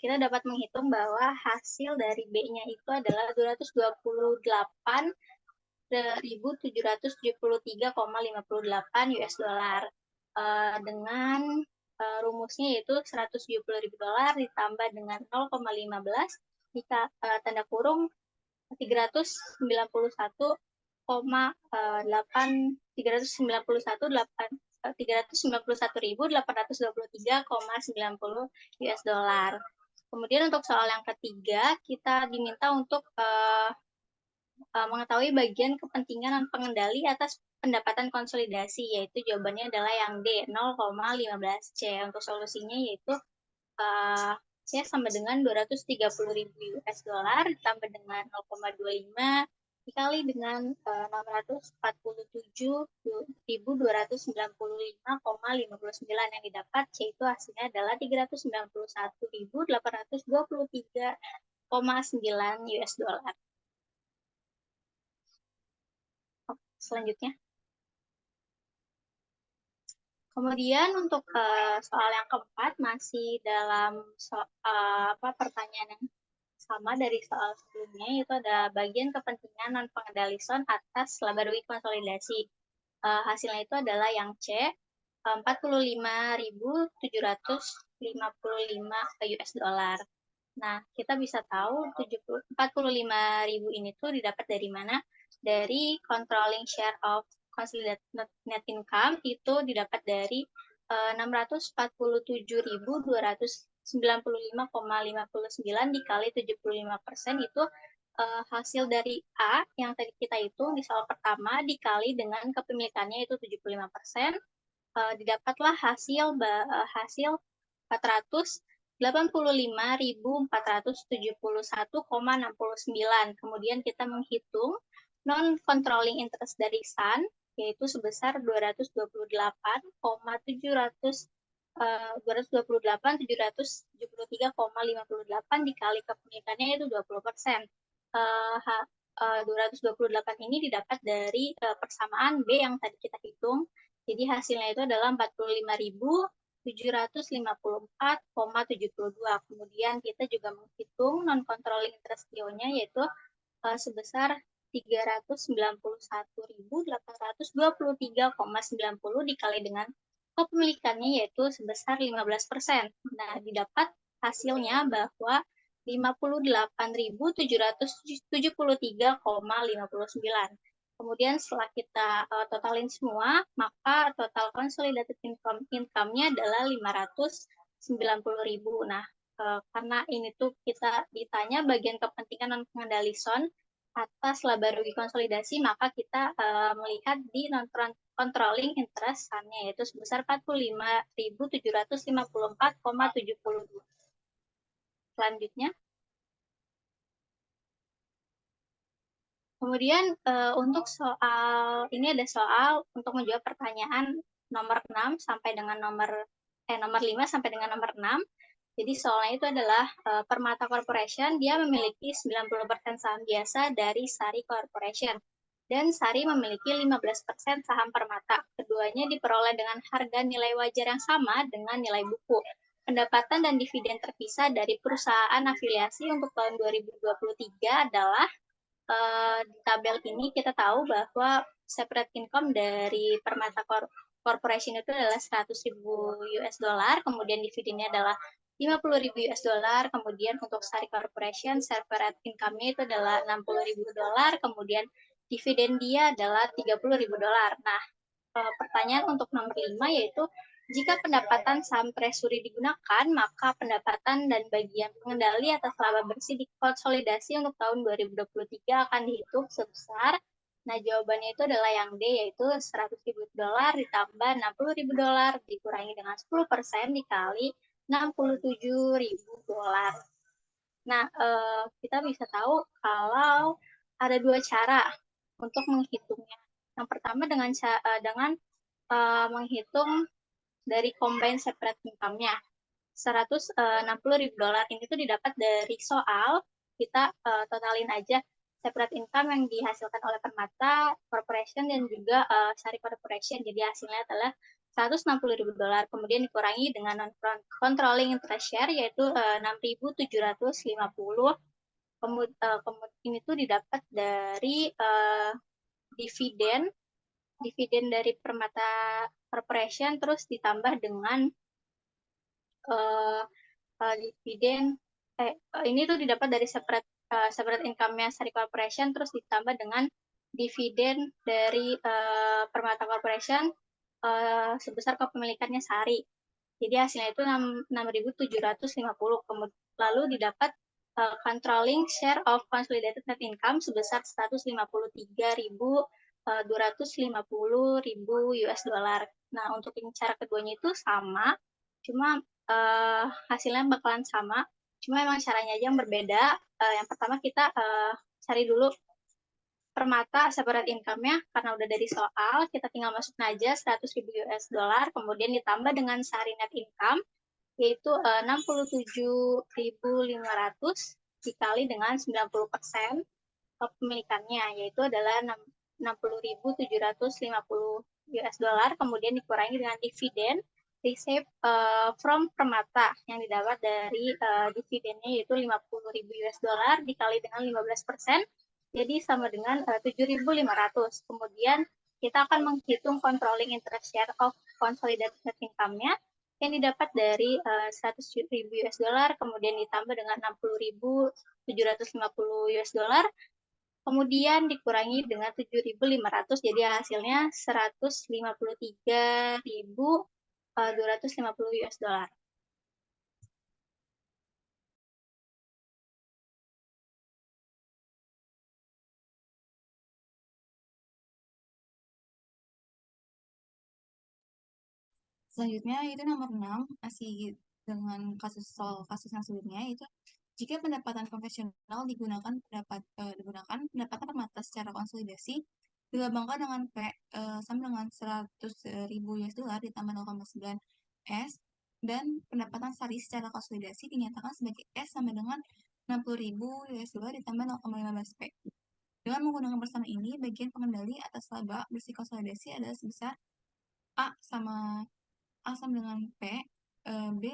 kita dapat menghitung bahwa hasil dari B-nya itu adalah 228.773,58 US dollar. Dengan rumusnya yaitu $170.000 ditambah dengan 0,15 jika tanda kurung 391,8 391.823,90 US dollar. Kemudian untuk soal yang ketiga kita diminta untuk mengetahui bagian kepentingan dan pengendali atas pendapatan konsolidasi, yaitu jawabannya adalah yang D, 0,15 C. Untuk solusinya yaitu C sama dengan 230.000 US dollar ditambah dengan 0,25 dikali dengan 647.295,59 yang didapat, C itu hasilnya adalah 391.823,9 US dollar. Selanjutnya. Kemudian untuk soal yang keempat masih dalam pertanyaan yang sama dari soal sebelumnya, yaitu ada bagian kepentingan non pengendali SON atas laba rugi konsolidasi. Hasilnya itu adalah yang C, 45.755 US dollar. Nah, kita bisa tahu 45.000 ini tuh didapat dari mana? Dari controlling share of consolidated net income itu didapat dari 647.295,59 dikali 75% itu hasil dari A yang tadi kita hitung di soal pertama dikali dengan kepemilikannya itu 75%, didapatlah hasil 485.471,69. Kemudian kita menghitung non-controlling interest dari SUN, yaitu sebesar 228,700 228.773,58 dikali kepemilikannya itu 20%. 228 ini didapat dari persamaan B yang tadi kita hitung. Jadi hasilnya itu adalah 45.754,72. Kemudian kita juga menghitung non-controlling interest nya yaitu sebesar 391.823,90 dikali dengan kepemilikannya yaitu sebesar 15%. Nah, didapat hasilnya bahwa 58.773,59. Kemudian setelah kita totalin semua, maka total consolidated income-nya adalah 590.000. Nah, karena ini tuh kita ditanya bagian kepentingan non pengendali SON atas laba rugi konsolidasi, maka kita melihat di non controlling interest SON-nya yaitu sebesar 45.754,72. Selanjutnya, kemudian untuk soal ini ada soal untuk menjawab pertanyaan nomor 6 sampai dengan nomor 5 sampai dengan nomor 6. Jadi soalnya itu adalah Permata Corporation dia memiliki 90% saham biasa dari Sari Corporation dan Sari memiliki 15% saham Permata. Keduanya diperoleh dengan harga nilai wajar yang sama dengan nilai buku. Pendapatan dan dividen terpisah dari perusahaan afiliasi untuk tahun 2023 adalah di tabel ini kita tahu bahwa separate income dari Permata Corporation itu adalah 100.000 US dollar, kemudian dividennya adalah 50.000 US dollar, kemudian untuk Sari Corporation separate income-nya itu adalah 60.000 dolar, kemudian dividen dia adalah 30.000 dolar. Nah, pertanyaan untuk nomor 5 yaitu jika pendapatan saham treasury digunakan, maka pendapatan dan bagian pengendali atas laba bersih dikonsolidasi untuk tahun 2023 akan dihitung sebesar, nah jawabannya itu adalah yang D, yaitu 100.000 dolar ditambah 60.000 dolar dikurangi dengan 10% dikali 67.000 dolar. Nah, kita bisa tahu kalau ada dua cara untuk menghitungnya. Yang pertama dengan menghitung dari combined separate income-nya. 160.000 dolar ini tuh didapat dari soal, kita totalin aja separate income yang dihasilkan oleh Permata Corporation dan juga Sari Corporation. Jadi hasilnya adalah 160.000 dolar, kemudian dikurangi dengan non-controlling interest share, yaitu 6.750. Kemudian ini tuh didapat dari dividen dari Permata Corporation terus ditambah dengan dividen ini tuh didapat dari separate income-nya Sari Corporation terus ditambah dengan dividen dari Permata Corporation sebesar kepemilikannya Sari. Jadi hasilnya itu 6.750. Lalu didapat controlling share of consolidated net income sebesar 153.250.000 US dollar. Nah, untuk yang cara keduanya itu sama, cuma hasilnya bakalan sama, cuma emang caranya aja yang berbeda. Yang pertama kita cari dulu Permata separate income-nya, karena udah dari soal, kita tinggal masukin aja 100.000 US dollar, kemudian ditambah dengan Sari net income, yaitu 67.500 dikali dengan 90% kepemilikannya, yaitu adalah 60.750 US dollar, kemudian dikurangi dengan dividen receive from Permata yang didapat dari dividennya yaitu 50.000 US dollar dikali dengan 15%, jadi sama dengan 7.500. Kemudian kita akan menghitung controlling interest share of consolidated net income-nya yang didapat dari 100.000 US dollar, kemudian ditambah dengan 60.750 US dollar, kemudian dikurangi dengan 7.500, jadi hasilnya 153.250 US dollar. Selanjutnya itu nomor 6, masih dengan kasus yang sebelumnya, itu jika pendapatan konvensional digunakan pendapatan Permata secara konsolidasi dilambangkan dengan P sama dengan 100.000 US dollar ditambah 0,9 S dan pendapatan sehari secara konsolidasi dinyatakan sebagai S sama dengan 60.000 US$ ditambah 0,15 P. Dengan menggunakan persamaan ini, bagian pengendali atas laba bersih konsolidasi adalah sebesar A sama dengan P, B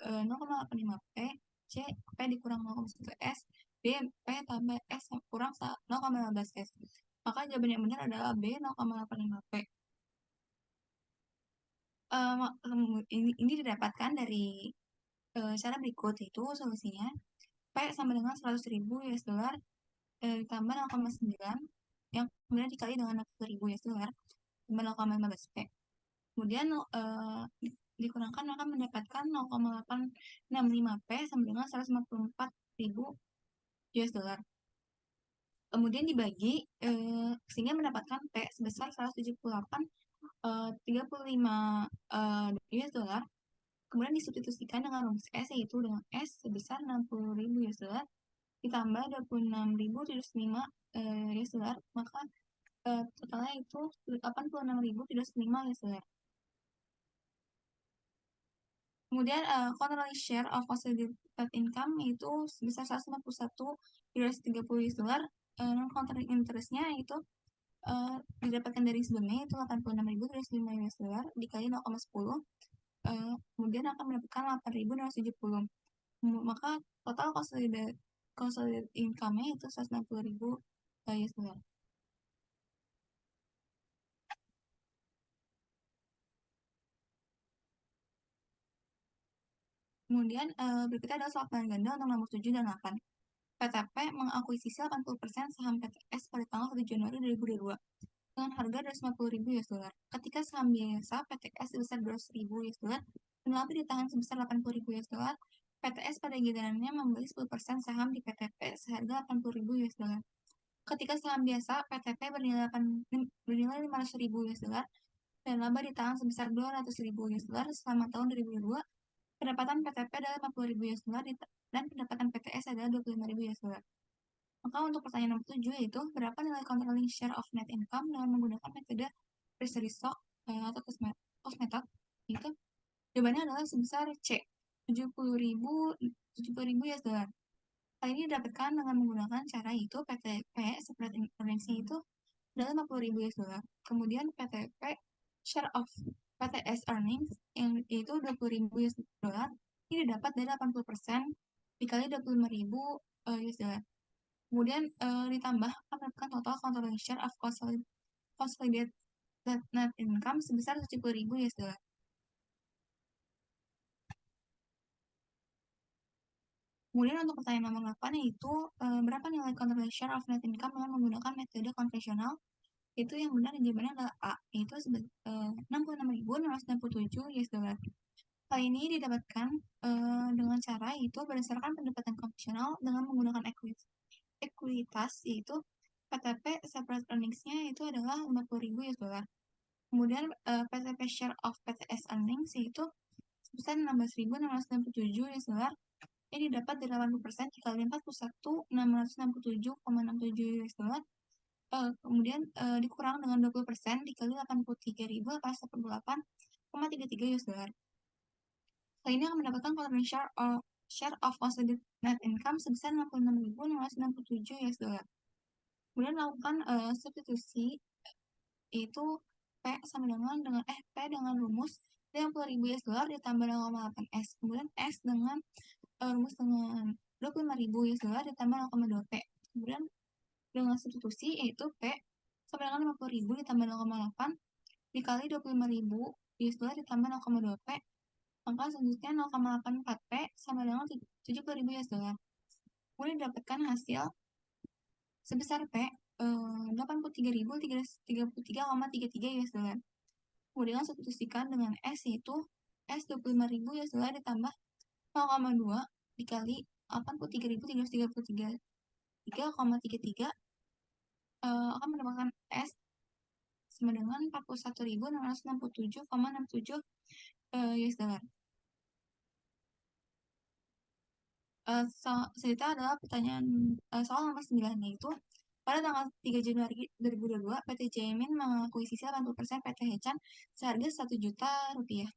0,85 P, C P dikurang 0,1 S, D P tambah S kurang 0,15 S. Maka jawaban yang benar adalah B 0,85 P. Ini didapatkan dari cara berikut, yaitu solusinya P sama dengan 100.000 US$ ditambah 0,9 yang kemudian dikali dengan 60.000 US$ tambah 0,15 P. Kemudian dikurangkan maka mendapatkan 0,865 P sama dengan 154.000 US$. Kemudian dibagi sehingga mendapatkan P sebesar 178,35 US$. Kemudian disubstitusikan dengan rumus S, yaitu dengan S sebesar 60.000 US$ ditambah 26.075 US$, maka totalnya itu 86.075 US$. Kemudian quarterly share of consolidated income itu sebesar 151.30 US$. Non-controlling interest-nya itu didapatkan dari sebelumnya, itu 86.025 US$ dikali 0,10, kemudian akan mendapatkan 8.670. Maka total consolidated income-nya itu 160.000 US$. Kemudian berikutnya adalah soal pilihan ganda untuk nomor 7 dan 8. PTP mengakuisisi 80% saham PTS pada tanggal 1 Januari 2022 dengan harga 250.000 US$. Ketika saham biasa PTS sebesar 200.000 US$, dan laba ditahan sebesar 80.000 US$, PTS pada gilirannya membeli 10% saham di PTP seharga 80.000 US$. Ketika saham biasa PTP bernilai 500.000 US$, dan laba ditahan sebesar 200.000 US$ selama tahun 2022, pendapatan PTP adalah 50.000 US$ dan pendapatan PTS adalah 25.000 US$. Maka untuk pertanyaan nomor 7 yaitu berapa nilai controlling share of net income dengan menggunakan metode treasury stock atau cost method, itu jawabannya adalah sebesar C 70.000 US$. Hal ini didapatkan dengan menggunakan cara itu PTP separate earnings-nya itu adalah 50.000 US$. Kemudian PTP share of PTS earnings yang yaitu 20.000 US$, ini didapat dari 80% dikali 25.000 US$. Kemudian ditambah mendapatkan total controlling share of consolidated net income sebesar 70.000 US$. Kemudian untuk pertanyaan nomor 8 yaitu berapa nilai controlling share of net income dengan menggunakan metode konvensional, itu yang benar jawabannya adalah A, yaitu 66.697 US$. Hal ini didapatkan dengan cara itu berdasarkan pendapatan konvensional dengan menggunakan ekuitas, yaitu PTP separate earnings-nya itu adalah 50.000 US$. Kemudian PTP share of PTS earnings yaitu sebesar 16.667 US$, ini didapat dari 80% dikali 41.667,67 US$, kemudian dikurang dengan 20% dikali 83.888,33 US$. Hal ini akan mendapatkan controlling share of consolidated net income sebesar 66.667 US$. Kemudian lakukan substitusi, yaitu P sama dengan P dengan rumus 50.000 US$ ditambah 0,8 S. Kemudian S dengan rumus dengan 25.000 US$ ditambah 0,2 P. Kemudian dengan substitusi yaitu P sama dengan 50.000 ditambah 0,8 dikali 25.000 US$ ditambah 0,2 P. Maka selanjutnya 0,84 P sama dengan 70.000 US$. Kemudian didapatkan hasil sebesar P 83.033,33 US$. Kemudian substitusikan dengan S, yaitu S 25.000 US$ ditambah 0,2 dikali 83.333,33 akan mendapatkan S sama dengan 41.667,67 US$. Selanjutnya adalah pertanyaan soal nomor 9, yaitu pada tanggal 3 Januari 2022, PT Jaimin mengakuisisi 80% PT Hechan seharga 1 juta rupiah.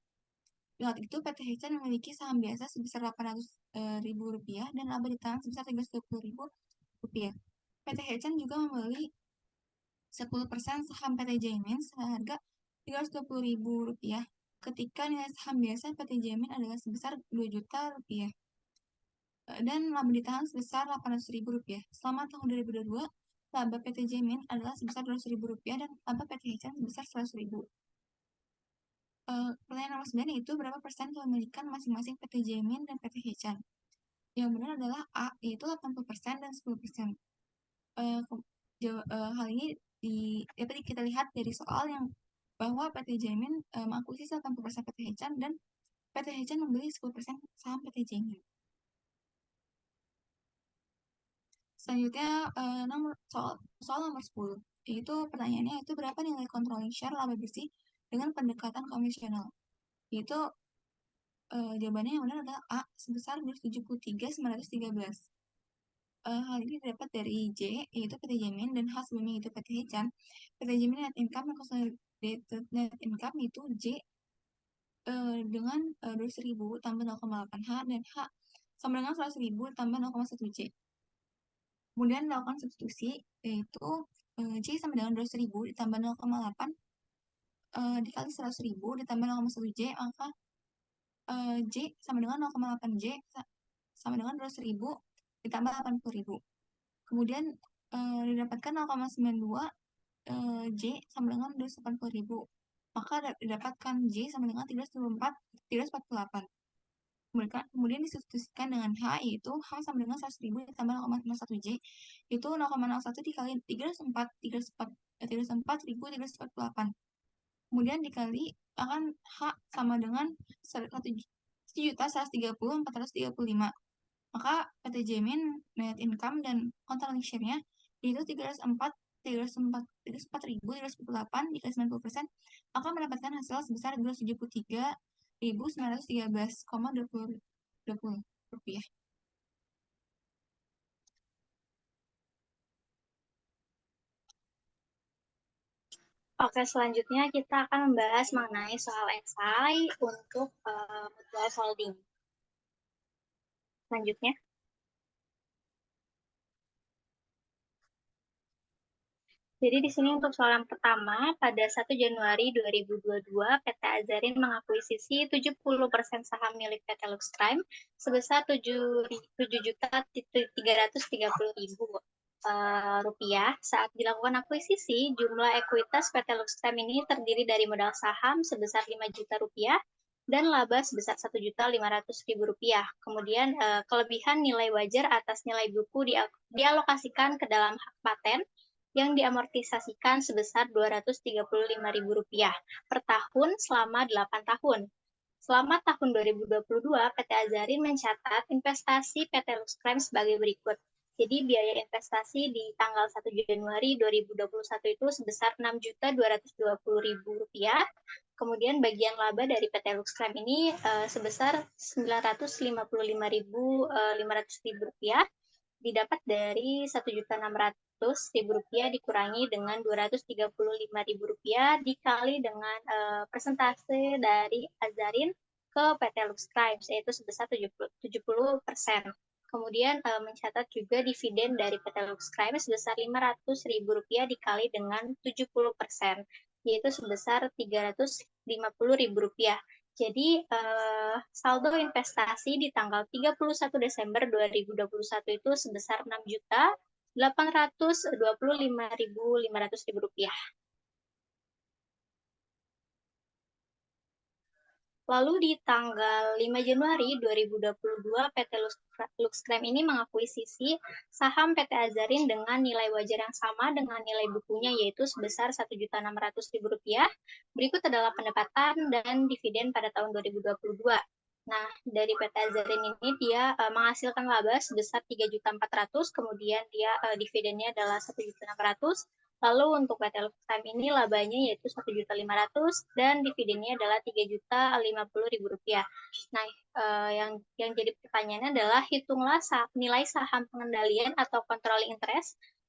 Dengan itu, PT Hechan memiliki saham biasa sebesar Rp800.000 dan laba ditahan sebesar Rp320.000. PT Hechan juga membeli 10% saham PT Jaimin seharga Rp320.000 ketika nilai saham biasa PT Jaimin adalah sebesar Rp2 juta dan laba ditahan sebesar Rp800.000. Selama tahun 2022, laba PT Jaimin adalah sebesar Rp200.000 dan laba PT Hechan sebesar Rp100.000. Pertanyaan nomor 9 yaitu berapa persen kepemilikan masing-masing PT Jaimin dan PT Hechan? Yang benar adalah A, yaitu 80% dan 10%. Hal ini dapat kita lihat dari soal yang bahwa PT Jaimin mengakuisisi 80% PT Hechan dan PT Hechan membeli 10% saham PT Jaimin. Selanjutnya soal nomor 10, yaitu pertanyaannya itu berapa nilai controlling share laba bersih dengan pendekatan konvensional? Yaitu jawabannya yang benar adalah A, sebesar 273.913. Hal ini didapat dari J, yaitu PT Jaimin, dan H sebelumnya itu PT Hechan. PT Jaimin net income dan consolidated net income itu J dengan 200.000 tambah 0,8 H dan H sama dengan 100.000 tambah 0,1 J. Kemudian melakukan substitusi, yaitu J sama dengan 200.000 ditambah 0,8 dikali 100.000 ditambah 0,1 J, maka J sama dengan 0,8 J sama dengan 200.000 ditambah 80.000. Kemudian didapatkan 0,92 J sama dengan 280.000. Maka didapatkan J sama dengan 348. Kemudian disubstitusikan dengan H, yaitu H sama dengan 100.000 ditambah 0,01 J, itu 0,01 dikali 304.348. Kemudian dikali akan H sama dengan 1.130.435. Maka PT Jaimin net income dan controlling share-nya yaitu 304.348 dikali 90% akan mendapatkan hasil sebesar 273.913,20 rupiah. Oke, selanjutnya kita akan membahas mengenai soal esai untuk mutual holding. Selanjutnya. Jadi di sini untuk soal yang pertama, pada 1 Januari 2022, PT Azarin mengakuisisi 70% saham milik PT Luxcrime sebesar Rp7.330.000. Saat dilakukan akuisisi, jumlah ekuitas PT Luxcrime ini terdiri dari modal saham sebesar Rp5 juta dan laba sebesar Rp1.500.000. Kemudian kelebihan nilai wajar atas nilai buku dialokasikan ke dalam hak paten yang diamortisasikan sebesar Rp235.000 per tahun selama 8 tahun. Selama tahun 2022, PT Azarin mencatat investasi PT Luxcrime sebagai berikut. Jadi biaya investasi di tanggal 1 Januari 2021 itu sebesar Rp6.220.000. Kemudian bagian laba dari PT Luxcrime ini sebesar Rp955.500.000 didapat dari Rp1.600.000 dikurangi dengan Rp235.000 dikali dengan persentase dari Azarin ke PT Luxcrime, yaitu sebesar 70%. Kemudian mencatat juga dividen dari PT Luxcrime sebesar Rp500.000 dikali dengan 70%, yaitu sebesar Rp350.000. Jadi, saldo investasi di tanggal 31 Desember 2021 itu sebesar Rp6.825.500.000. Lalu di tanggal 5 Januari 2022, PT Luxcrime ini mengakuisisi saham PT Azarin dengan nilai wajar yang sama dengan nilai bukunya, yaitu sebesar Rp1.600.000. Berikut adalah pendapatan dan dividen pada tahun 2022. Nah, dari PT Azarin ini dia menghasilkan laba sebesar Rp3.400.000, kemudian dia dividennya adalah Rp1.600.000. Lalu untuk PT Luxcrime ini labanya yaitu Rp1.500.000 dan dividennya adalah Rp3.050.000. Nah, yang jadi pertanyaannya adalah hitunglah nilai saham pengendalian atau controlling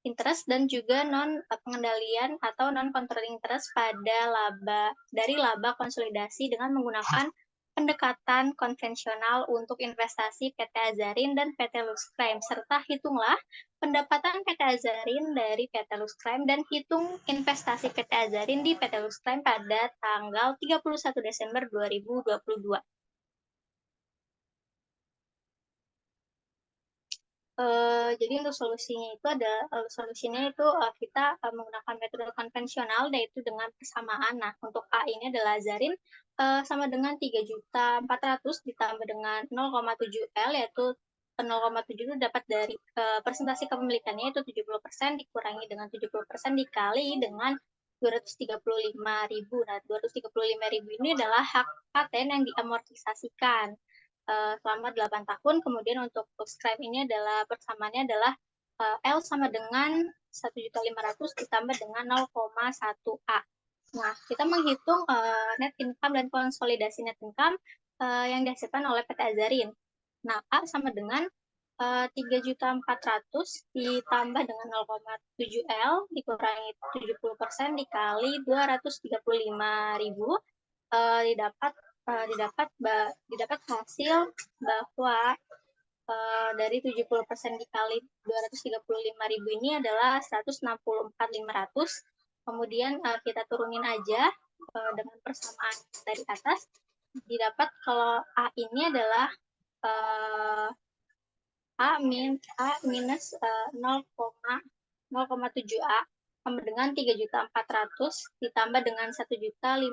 interest dan juga non pengendalian atau non controlling interest pada laba konsolidasi dengan menggunakan pendekatan konvensional untuk investasi PT Azarin dan PT Luxcrime, serta hitunglah pendapatan PT Azarin dari PT Luxcrime dan hitung investasi PT Azarin di PT Luxcrime pada tanggal 31 Desember 2022. Jadi untuk solusinya itu kita menggunakan metode konvensional, yaitu dengan persamaan. Nah, untuk A ini adalah Azarin sama dengan 3.400.000 ditambah dengan 0,7 L, yaitu 0,7 itu dapat dari presentasi kepemilikannya itu 70% dikurangi dengan 70% dikali dengan 235.000. Nah, 235.000 ini adalah hak paten yang diamortisasikan selama 8 tahun. Kemudian untuk subscribe ini adalah persamaannya adalah L sama dengan 1.500.000 ditambah dengan 0,1 A. Nah, kita menghitung net income dan konsolidasi net income yang dihasilkan oleh PT Azarin. Nah, A sama dengan 3.400.000 ditambah dengan 0,7 L dikurangi 70% dikali 235.000 didapat hasil bahwa dari 70% dikali 235.000 ini adalah 164.500. Kemudian kita turunin aja dengan persamaan dari atas, didapat kalau A ini adalah A minus 0,7 A sama dengan 3.400.000 ditambah dengan 1.050.000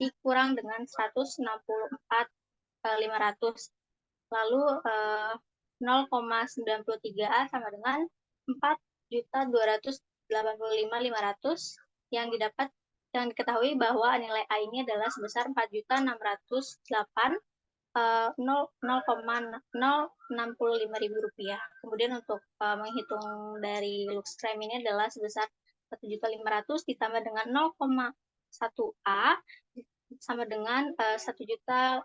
dikurang dengan 164.500. Lalu 0,93A sama dengan 4.285.500 yang diketahui bahwa nilai A ini adalah sebesar 4.608.065.000 rupiah. Kemudian untuk menghitung dari Luxcrime ini adalah sebesar 1.500.000 ditambah dengan 0,1 A sama dengan 1.500.000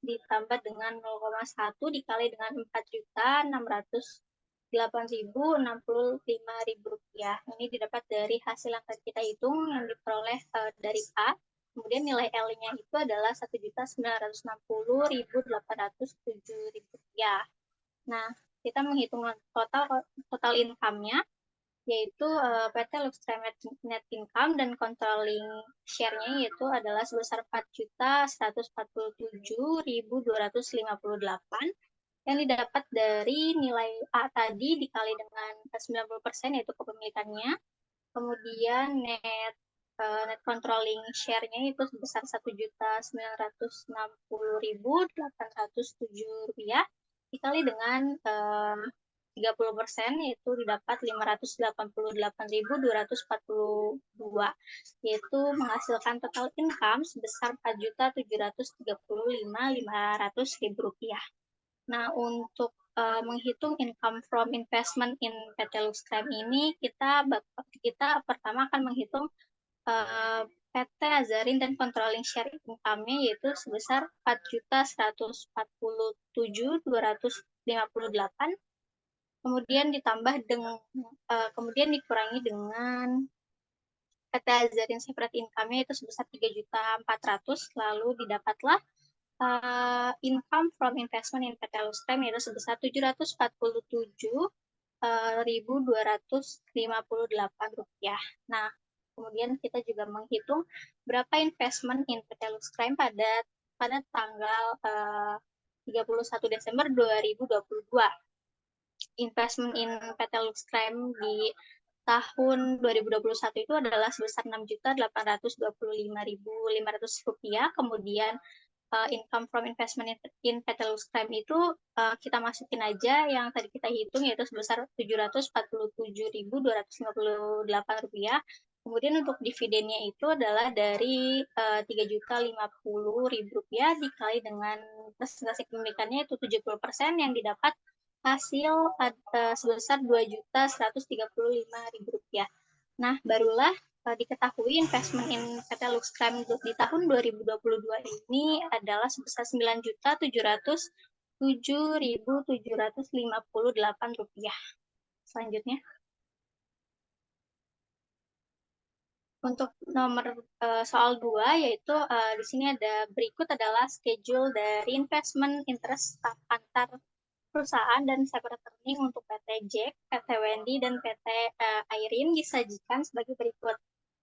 ditambah dengan 0,1 dikali dengan 4.608.065 rupiah. Ini didapat dari hasil yang tadi kita hitung yang diperoleh dari A. Kemudian nilai L-nya itu adalah 1.960.807 rupiah. Nah, kita menghitung total income-nya, yaitu PT Luxcrime net income dan controlling share-nya yaitu adalah sebesar 4.147.258 yang didapat dari nilai A tadi dikali dengan 90% yaitu kepemilikannya. Kemudian net controlling share-nya itu sebesar 1.960.807 rupiah dikali dengan 30% yaitu didapat 588.242, yaitu menghasilkan total income sebesar 4.735.500 rupiah. Nah, untuk menghitung income from investment in PT Luxcrime ini kita pertama akan menghitung PT Azarin dan controlling share income-nya yaitu sebesar 4.147.258, kemudian ditambah dengan kemudian dikurangi dengan PT Azarin separate income-nya itu sebesar 3.400.000, lalu didapatlah income from investment in PT Luxcrime yaitu sebesar 747.258 rupiah. Nah, kemudian kita juga menghitung berapa investment in PT Luxcrime pada tanggal 31 Desember 2022. Investment in PT Luxcrime di tahun 2021 itu adalah sebesar 6.825.500 rupiah. Kemudian income from investment in PT Luxcrime itu kita masukin aja yang tadi kita hitung yaitu sebesar 747.258 rupiah. Kemudian untuk dividennya itu adalah dari 3.050.000 rupiah dikali dengan presentasi kepemilikannya itu 70% yang didapat hasil sebesar 2.135.000 rupiah. Nah, barulah diketahui investment in PT Luxcrime di tahun 2022 ini adalah sebesar 9.707.758 rupiah. Selanjutnya. Untuk nomor soal 2 yaitu di sini ada berikut adalah schedule dari investment interest antar perusahaan dan separate earning untuk PT Jack, PT Wendy, dan PT Airin disajikan sebagai berikut.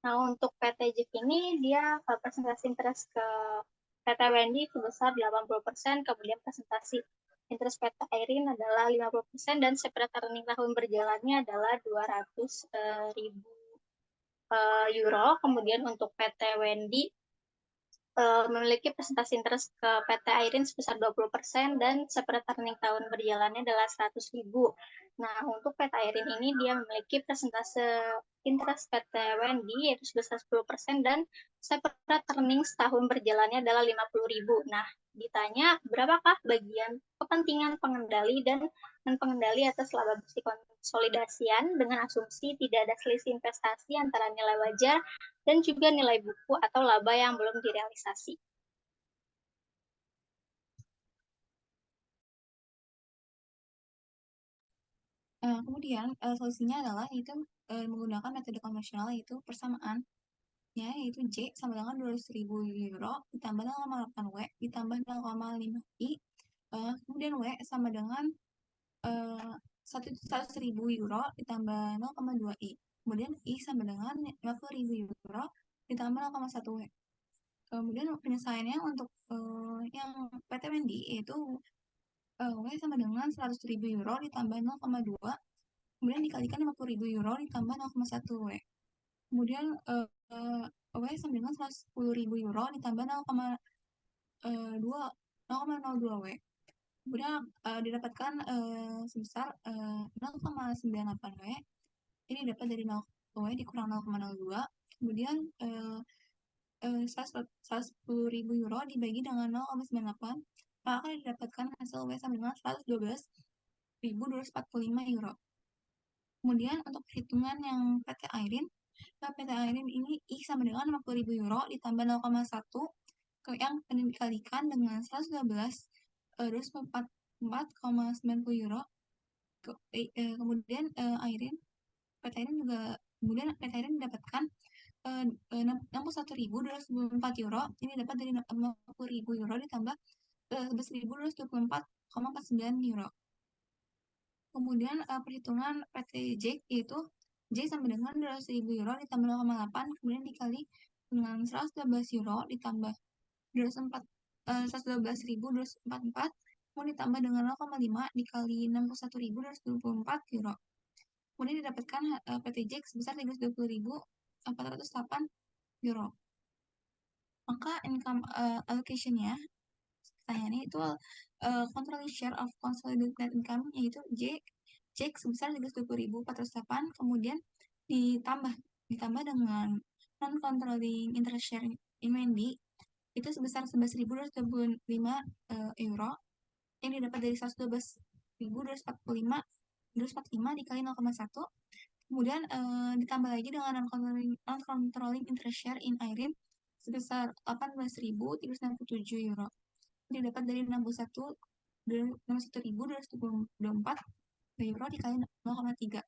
Nah, untuk PT Jack ini dia presentasi interest ke PT Wendy sebesar 80%, kemudian presentasi interest PT Airin adalah 50%, dan separate earning tahun berjalannya adalah 200.000 euro. Kemudian untuk PT Wendy memiliki presentasi interest ke PT Airin sebesar 20% dan separate earning tahun berjalannya adalah 100.000. Nah, untuk PT Airin ini dia memiliki presentase interest PT Wendy yaitu sebesar 10% dan separate earning tahun berjalannya adalah 50.000. Nah, ditanya berapakah bagian kepentingan pengendali dan pengendali atas laba bersih konsolidasian dengan asumsi tidak ada selisih investasi antara nilai wajar dan juga nilai buku atau laba yang belum direalisasi. Kemudian solusinya adalah itu menggunakan metode konvensional yaitu persamaan yaitu J sama dengan 200.000 euro ditambah 0,8 W ditambah 0,5 I, kemudian W sama dengan 100.000 euro ditambah 0,2 I, kemudian I sama dengan 50.000 euro ditambah 0,1 W. Kemudian penyelesaiannya untuk yang PT Wendy yaitu W sama dengan 100.000 euro ditambah 0,2, kemudian dikalikan 50.000 euro ditambah 0,1 W. Kemudian W sama dengan 110.000 euro ditambah 0,02 W. Kemudian didapatkan sebesar 0,98 W. Ini dapat dari 0 W dikurang 0,02. Kemudian 110.000 euro dibagi dengan 0,98, maka akan didapatkan hasil W sama dengan 112.245 euro. Kemudian untuk perhitungan yang PT Airin, PT Airin ini I sama dengan 50.000 euro ditambah 0,1 yang dikalikan dengan 112.244,90 euro. Kemudian Airin, PT Airin juga kemudian PT Airin mendapatkan 61.224 euro. Ini dapat dari 50.000 euro ditambah 11.224,49 euro. Kemudian perhitungan PT J yaitu J sama dengan 200.000 euro ditambah 0,8 kemudian dikali dengan 112 euro ditambah 112.244 kemudian ditambah dengan 0,5 dikali 61.224 euro. Kemudian didapatkan PT J sebesar 320.408 euro. Maka income allocation-nya pertanyaannya itu controlling share of consolidated net income yaitu J sebesar 320.408 kemudian ditambah dengan non controlling interest share in Wendy itu sebesar 11.225 euro yang didapat dari 112.245 dikali 0,1 kemudian ditambah lagi dengan non controlling interest share in Airin sebesar 18.397 euro didapat dari 61.224 euro dikali 0,3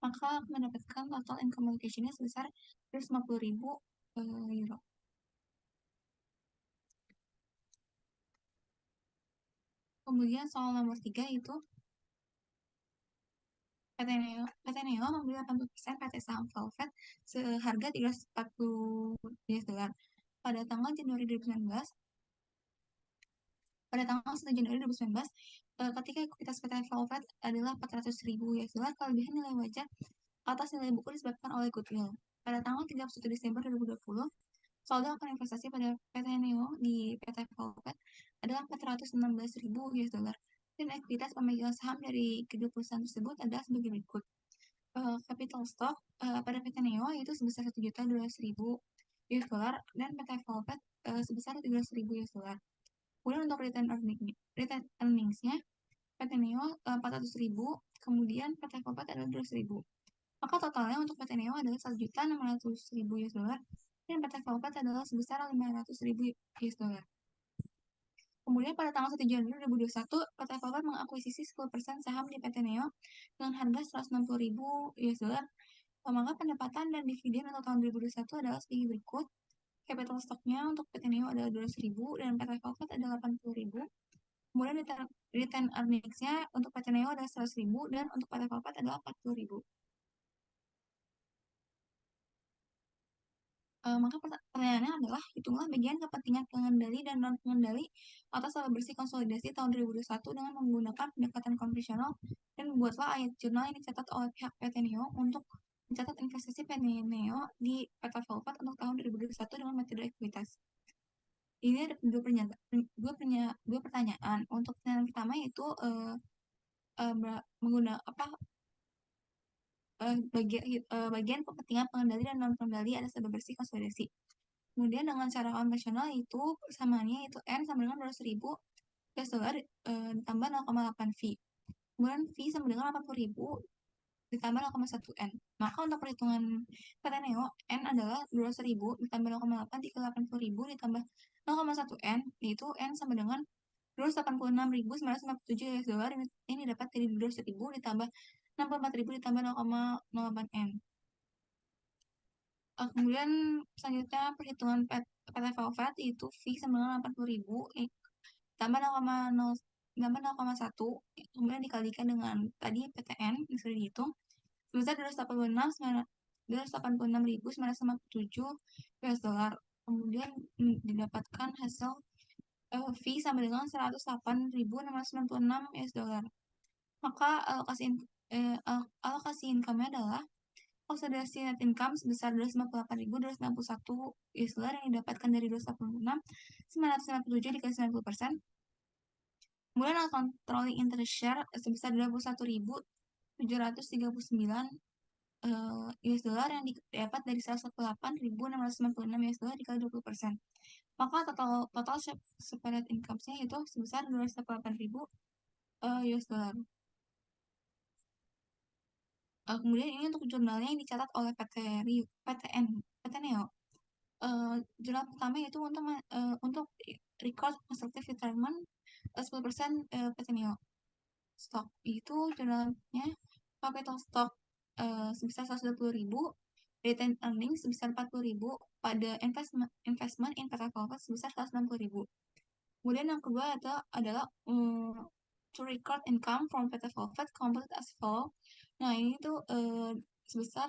maka mendapatkan total income allocation-nya sebesar 150.000 euro. Kemudian soal nomor 3 itu PT Neo membeli 80% PT Saham Velvet seharga 340 US dollar pada tanggal Januari 2019. Pada tanggal 1 Januari 2019, ketika ekuitas PT Velvet adalah 400.000 US dollar, kelebihan nilai wajar atas nilai buku disebabkan oleh goodwill. Pada tanggal 31 Desember 2020, saldo akun investasi pada PT Neo di PT Velvet adalah 416.000 US dollar dan ekuitas pemegang saham dari kedua perusahaan tersebut adalah sebagai berikut. Capital stock pada PT Neo yaitu sebesar 1.200.000 US dollar dan PT Velvet sebesar 300.000 US dollar. Kemudian untuk return earnings-nya PT Neo 400.000, kemudian PT Velvet adalah 200.000. Maka totalnya untuk PT Neo adalah 1.600.000 US dollar dan PT Velvet adalah sebesar 500.000 US dollar. Kemudian pada tanggal 1 Januari 2021, PT Velvet mengakuisisi 10% saham di PT Neo dengan harga 160.000 US dollar Maka pendapatan dan dividen untuk tahun 2021 adalah sebagai berikut. Capital stock-nya untuk PT Neo adalah 200.000 dan PT Velvet adalah 80.000. Kemudian return earnings-nya untuk PT Neo adalah 100.000 dan untuk PT Velvet adalah 40.000. Maka pertanyaannya adalah hitunglah bagian kepentingan pengendali dan non pengendali atas laba bersih konsolidasi tahun 2021 dengan menggunakan pendekatan konvensional dan buatlah ayat jurnal yang dicatat oleh pihak PT Neo untuk mencatat investasi PT Neo di PT Velvet untuk tahun 2021 dengan metode ekuitas. Ini ada dua pertanyaan. Untuk pertanyaan pertama yaitu bagian kepentingan pengendali dan non pengendali ada laba bersih konsolidasi. Kemudian dengan cara konvensional itu persamaannya itu N sama dengan 200.000 US dollar ditambah 0,8 V. Kemudian V sama dengan 80.000 ditambah 0,1 N. Maka untuk perhitungan PT Neo, N adalah 200.000 ditambah 0,8 dikali 80.000 ditambah 0,1 N, yaitu N sama dengan 286.997 US dollar. Ini dapat dari 200.000 ditambah 64.000 ditambah 0,08 N. Kemudian selanjutnya perhitungan PT Velvet yaitu V sama dengan 80.000 tambah 0,1 kemudian dikalikan dengan tadi PTN yang sudah dihitung sebesar 286.997 US dollar. Kemudian didapatkan hasil V sama dengan 108.696 US dollar. Maka alokasi income-nya adalah konsolidasi net income sebesar 258.261 US dollar yang didapatkan dari 286.957 dikali 90%. Kemudian controlling interest share sebesar 21.739 US dollar yang didapat dari 118.696 US dollar dikali 20%. Maka total separate income-nya itu sebesar 208.000 US dollar. Kemudian ini untuk jurnalnya yang dicatat oleh PT Neo. Jurnal pertama yaitu untuk record constructive retirement 10% PT Neo stock. Itu jurnalnya capital stock sebesar 120.000, retained earnings sebesar 40.000, pada investment in PT Velvet sebesar 160.000. Kemudian yang kedua adalah to record income from PT Velvet complete as follow. Nah, ini tuh sebesar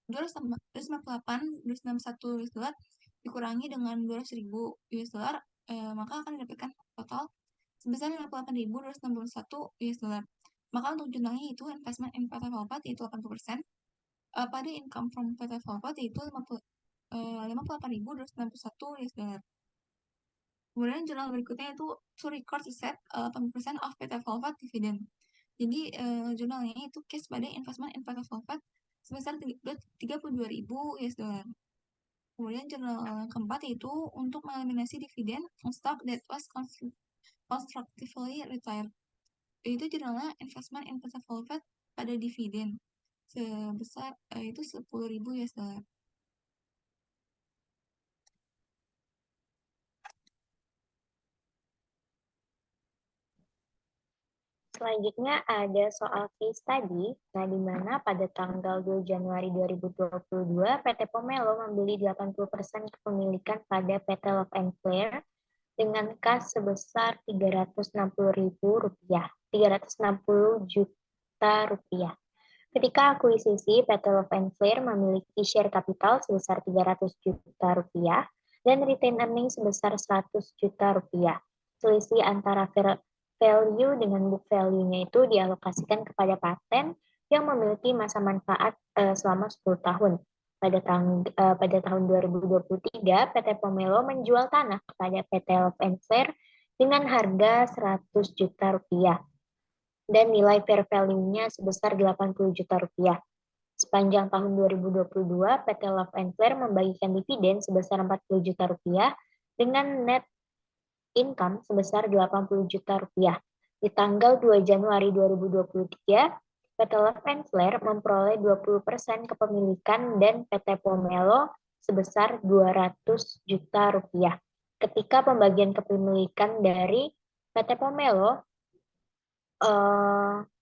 298.261 US dollar dikurangi dengan 200.000 US dollar, maka akan didapatkan total sebesar 58.261 US dollar. Maka untuk jurnalnya itu investment in PT Velvet yaitu 80%, pada income from PT Velvet yaitu 58.261 US dollar. Kemudian jurnal berikutnya itu to record asset 80% of PT Velvet dividend. Jadi jurnalnya itu case pada investment in PT Velvet sebesar 32.000 US dollar. Kemudian jurnal keempat itu untuk mengeliminasi dividen on stock that was constructively retired. Itu jurnalnya investment in PT Velvet pada dividen sebesar itu 10.000 US dollar. Selanjutnya ada soal case study, nah di mana pada tanggal 2 Januari 2022 PT Pomelo membeli 80% kepemilikan pada PT Love and Flare dengan kas sebesar 360 juta rupiah. Ketika akuisisi, PT Love and Flare memiliki share capital sebesar 300 juta rupiah dan retain earning sebesar 100 juta rupiah. Selisih antara value dengan book value-nya itu dialokasikan kepada paten yang memiliki masa manfaat selama 10 tahun. Pada tahun 2023, PT Pomelo menjual tanah kepada PT Love and Flare dengan harga 100 juta rupiah dan nilai fair value-nya sebesar 80 juta rupiah. Sepanjang tahun 2022, PT Love and Flare membagikan dividen sebesar 40 juta rupiah dengan net income sebesar 80 juta rupiah. Di tanggal 2 Januari 2023, PT Love and Flare memperoleh 20% kepemilikan dan PT Pomelo sebesar 200 juta rupiah. Ketika pembagian kepemilikan dari PT Pomelo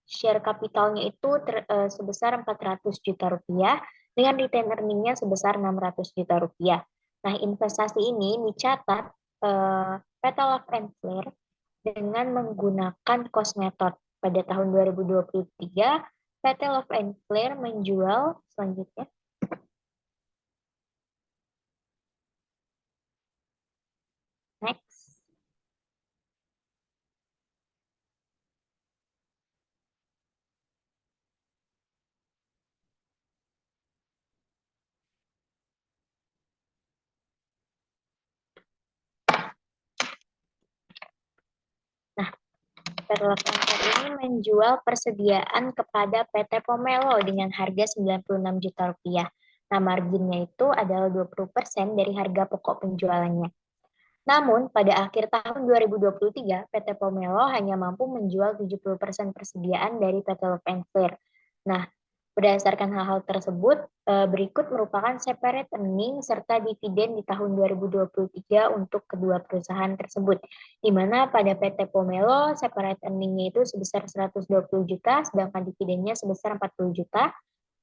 share kapitalnya itu sebesar 400 juta rupiah dengan return earning-nya sebesar 600 juta rupiah. Nah, investasi ini dicatat PT Love and Flare dengan menggunakan cost method. Pada tahun 2023, PT Love and Flare menjual selanjutnya. Next. Nah, PT Love and Flare ini menjual persediaan kepada PT Pomelo dengan harga 96 juta rupiah. Nah, marginnya itu adalah 20% dari harga pokok penjualannya. Namun, pada akhir tahun 2023, PT Pomelo hanya mampu menjual 70% persediaan dari PT Love and Flare. Nah, berdasarkan hal-hal tersebut, berikut merupakan separate earning serta dividen di tahun 2023 untuk kedua perusahaan tersebut, di mana pada PT Pomelo separate earning-nya itu sebesar 120 juta, sedangkan dividennya sebesar 40 juta,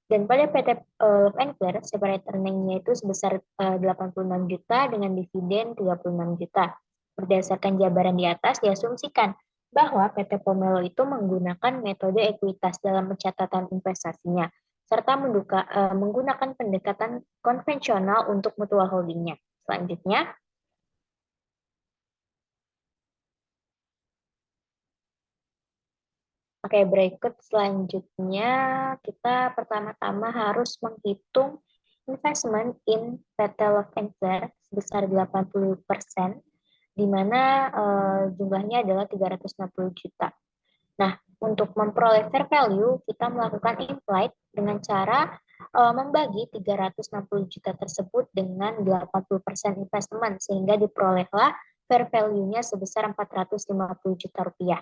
dan pada PT Love and Flare, separate earning-nya itu sebesar 86 juta dengan dividen 36 juta. Berdasarkan jabaran di atas, diasumsikan bahwa PT Pomelo itu menggunakan metode ekuitas dalam pencatatan investasinya, serta menggunakan pendekatan konvensional untuk mutual holding-nya. Selanjutnya, oke, berikut selanjutnya kita pertama-tama harus menghitung investment in PT Love and Flare sebesar 80%, di mana jumlahnya adalah 360 juta. Nah, untuk memperoleh fair value, kita melakukan implied dengan cara membagi 360 juta tersebut dengan 80% investment, sehingga diperolehlah fair value-nya sebesar 450 juta rupiah.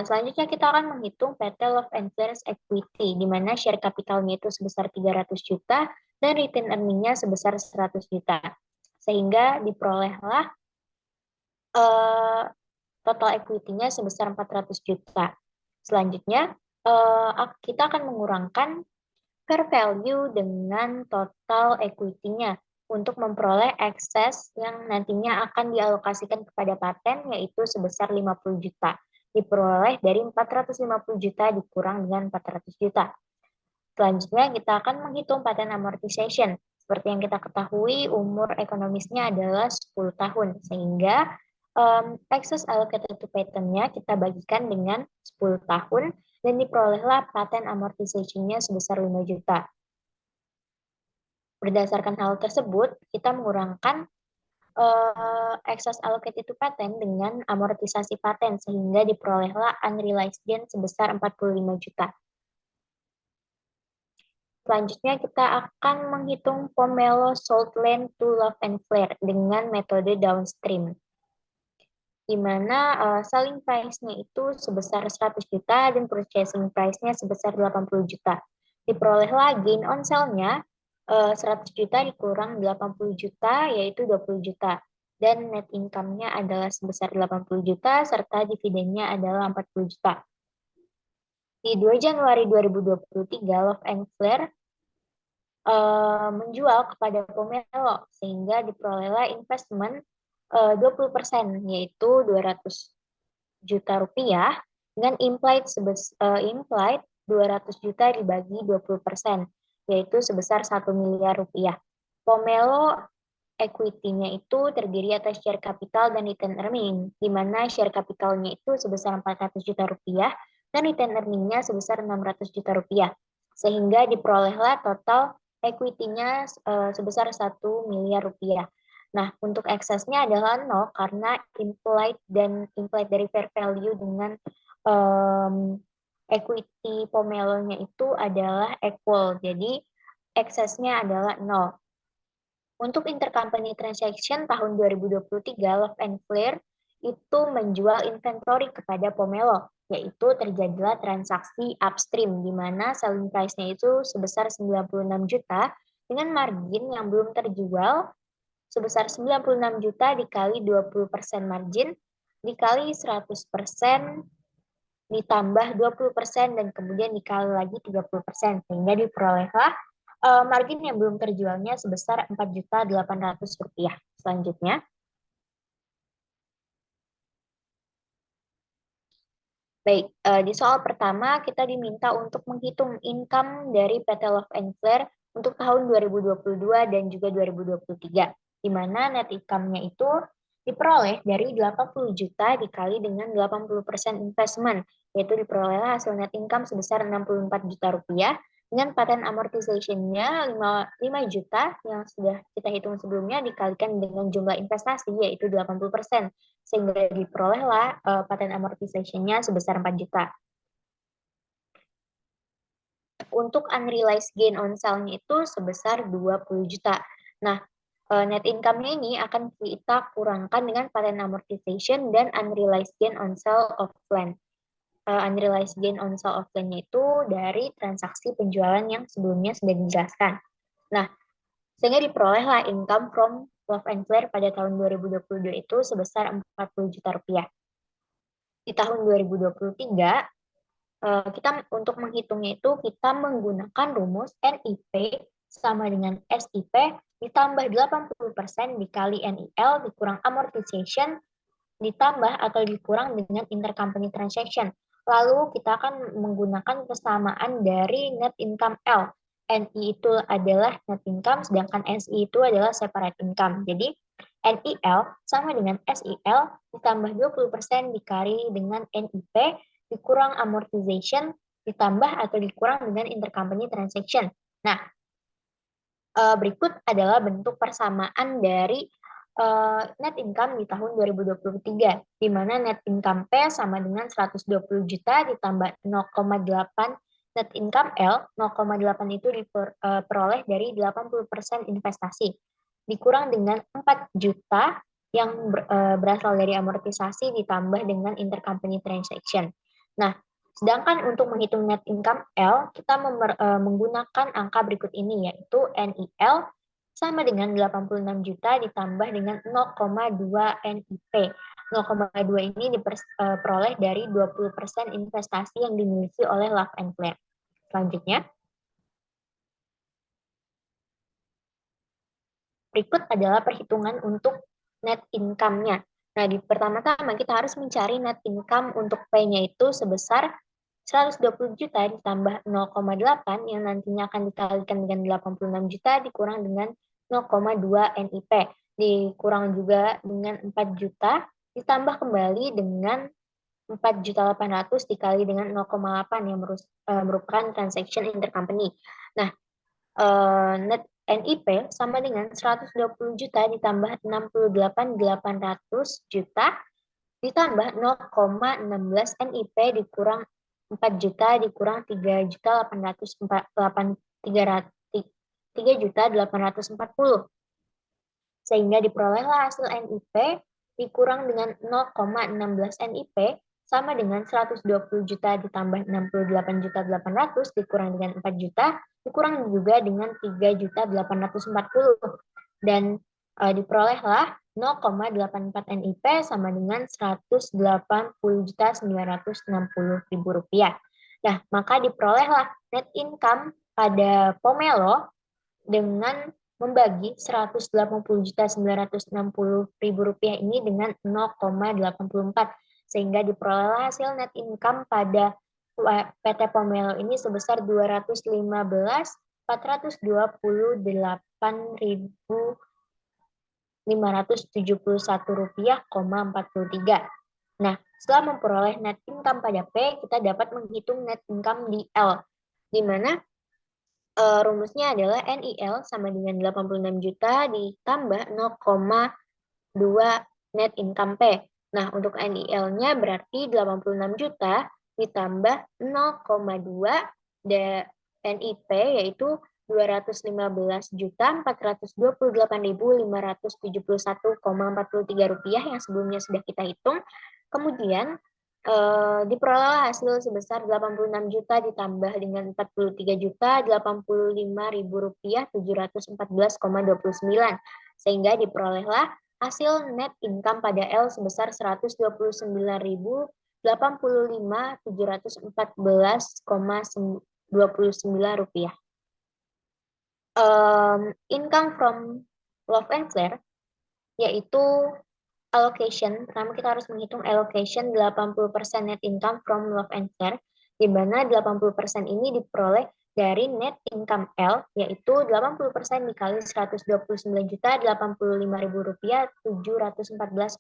Selanjutnya kita akan menghitung PT Love and Flare Equity, di mana share kapitalnya itu sebesar 300 juta dan return earning-nya sebesar 100 juta. Sehingga diperolehlah total equity-nya sebesar 400 juta. Selanjutnya, kita akan mengurangkan fair value dengan total equity-nya untuk memperoleh ekses yang nantinya akan dialokasikan kepada paten, yaitu sebesar 50 juta. Diperoleh dari 450 juta dikurang dengan 400 juta. Selanjutnya, kita akan menghitung patent amortization. Seperti yang kita ketahui, umur ekonomisnya adalah 10 tahun, sehingga excess allocated to patent-nya kita bagikan dengan 10 tahun, dan diperolehlah patent amortization-nya sebesar 5 juta. Berdasarkan hal tersebut, kita mengurangkan excess allocated to patent dengan amortisasi paten, sehingga diperolehlah unrealized gain sebesar 45 juta. Selanjutnya kita akan menghitung Pomelo sold land to Love and Flare dengan metode downstream, di mana selling price-nya itu sebesar 100 juta dan purchasing price-nya sebesar 80 juta. Diperolehlah gain on sale-nya 100 juta dikurang 80 juta, yaitu 20 juta. Dan net income-nya adalah sebesar 80 juta, serta dividennya adalah 40 juta. Di 2 Januari 2023, Love and Flare menjual kepada Pomelo, sehingga diperolehlah investment 20%, yaitu 200 juta rupiah, dengan implied 200 juta dibagi 20%, yaitu sebesar 1 miliar rupiah. Pomelo equity-nya itu terdiri atas share capital dan return earning, di mana share capitalnya itu sebesar 400 juta rupiah dan return earning-nya sebesar 600 juta rupiah, sehingga diperolehlah total equity-nya sebesar 1 miliar rupiah. Nah, untuk eksesnya adalah 0 karena implied dari fair value dengan equity Pomelo-nya itu adalah equal, jadi eksesnya adalah 0. Untuk intercompany transaction tahun 2023, Love and Flare itu menjual inventory kepada Pomelo, yaitu terjadilah transaksi upstream, di mana selling price-nya itu sebesar 96 juta, dengan margin yang belum terjual sebesar 96 juta dikali 20% margin, dikali 100% ditambah 20% dan kemudian dikali lagi 30%, sehingga diperolehlah margin yang belum terjualnya sebesar Rp4.800.000. Selanjutnya, baik, di soal pertama kita diminta untuk menghitung income dari PT Love and Flare untuk tahun 2022 dan juga 2023, di mana net income-nya itu diperoleh dari 80 juta dikali dengan 80% investment, yaitu diperoleh hasil net income sebesar 64 juta rupiah, dengan patent amortization-nya 5 juta yang sudah kita hitung sebelumnya dikalikan dengan jumlah investasi, yaitu 80%. Sehingga diperolehlah patent amortization-nya sebesar 4 juta. Untuk unrealized gain on sale-nya itu sebesar 20 juta. Nah, net income-nya ini akan kita kurangkan dengan patent amortization dan unrealized gain on sale of land. Unrealized gain on sale of land-nya itu dari transaksi penjualan yang sebelumnya sudah dijelaskan. Nah, sehingga diperolehlah income from Love and Flare pada tahun 2022 itu sebesar 40 juta rupiah. Di tahun 2023, kita untuk menghitungnya itu kita menggunakan rumus NIP sama dengan SIP ditambah 80% dikali NIL dikurang amortization ditambah atau dikurang dengan intercompany transaction. Lalu kita akan menggunakan persamaan dari net income L. NI itu adalah net income, sedangkan SI itu adalah separate income. Jadi, NIL sama dengan SIL ditambah 20% dikali dengan NIP dikurang amortization ditambah atau dikurang dengan intercompany transaction. Nah, berikut adalah bentuk persamaan dari net income di tahun 2023, di mana net income P sama dengan 120 juta ditambah 0,8 net income L, 0,8 itu diperoleh dari 80% investasi, dikurang dengan 4 juta yang berasal dari amortisasi ditambah dengan intercompany transaction. Nah, sedangkan untuk menghitung net income L, kita menggunakan angka berikut ini, yaitu NIL sama dengan 86 juta ditambah dengan 0,2 NIP. 0,2 ini diperoleh dari 20% investasi yang dimiliki oleh Love and Flare. Selanjutnya, berikut adalah perhitungan untuk net income-nya. Nah, pertama-tama kita harus mencari net income untuk P-nya itu sebesar 120 juta ditambah 0,8 yang nantinya akan dikalikan dengan 86 juta dikurang dengan 0,2 NIP. Dikurang juga dengan 4 juta ditambah kembali dengan 4.800.000 dikali dengan 0,8 yang merupakan transaction intercompany. Nah, net NIP sama dengan 120 juta ditambah 68.800 juta ditambah 0,16 NIP dikurang 4 juta dikurang 3.840. Sehingga diperolehlah hasil NIP dikurang dengan 0,16 NIP sama dengan 120 juta ditambah 68.800 dikurang dengan 4 juta dikurang juga dengan 3.840. Dan diperolehlah 0,84 NIP sama dengan 180.960.000 rupiah. Nah, maka diperolehlah net income pada Pomelo dengan membagi 180.960.000 rupiah ini dengan 0,84, sehingga diperolehlah hasil net income pada PT Pomelo ini sebesar 215.428.571 rupiah, 43. Nah, setelah memperoleh net income pada P, kita dapat menghitung net income di L, di mana rumusnya adalah NIL sama dengan 86 juta ditambah 0,2 net income P. Nah, untuk NIL-nya berarti 86 juta ditambah 0,2 NIP yaitu 215.428.571,43 rupiah yang sebelumnya sudah kita hitung. Kemudian diperoleh hasil sebesar 86 juta ditambah dengan 43 juta 85.000 rupiah 714,29, sehingga diperolehlah hasil net income pada L sebesar 129.571,29 $85.714,29. Income from Love and Flare, yaitu allocation. Pertama kita harus menghitung allocation 80% net income from Love and Flare, di mana 80% ini diperoleh dari net income L, yaitu 80% dikali 129.085.000 714,29.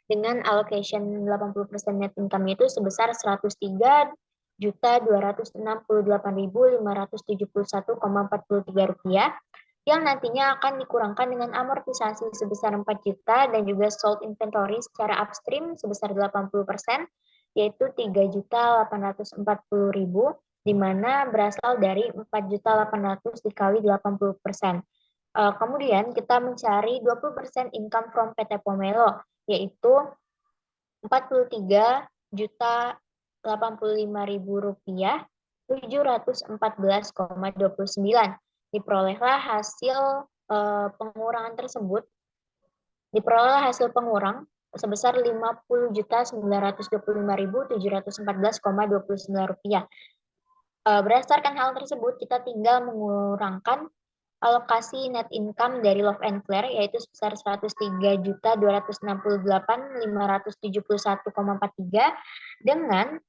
Dengan allocation 80% net income itu sebesar 103.268.571,43 rupiah, yang nantinya akan dikurangkan dengan amortisasi sebesar 4 juta dan juga sold inventory secara upstream sebesar 80%, yaitu 3.840.000, di mana berasal dari 4.800.000 dikali 80%. Kemudian kita mencari 20% income from PT Pomelo, yaitu 43.085.000 rupiah 714,29. Diperolehlah hasil pengurangan tersebut, diperoleh hasil pengurang sebesar 50.925.714,29 rupiah. Berdasarkan hal tersebut, kita tinggal mengurangkan alokasi net income dari Love and Flare, yaitu sebesar 103.268.571,43 dengan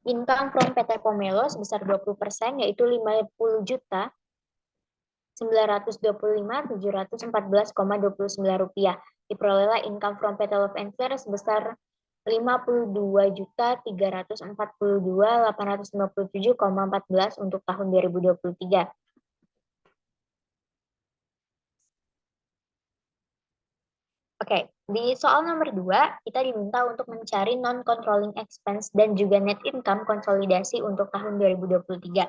income from PT Pomelo sebesar 20%, yaitu 50.925.714,29 rupiah. Diperolehlah income from PT Love and Flare sebesar 52.342.857,14 untuk tahun 2023. Oke, di soal nomor 2, kita diminta untuk mencari non-controlling expense dan juga net income konsolidasi untuk tahun 2023.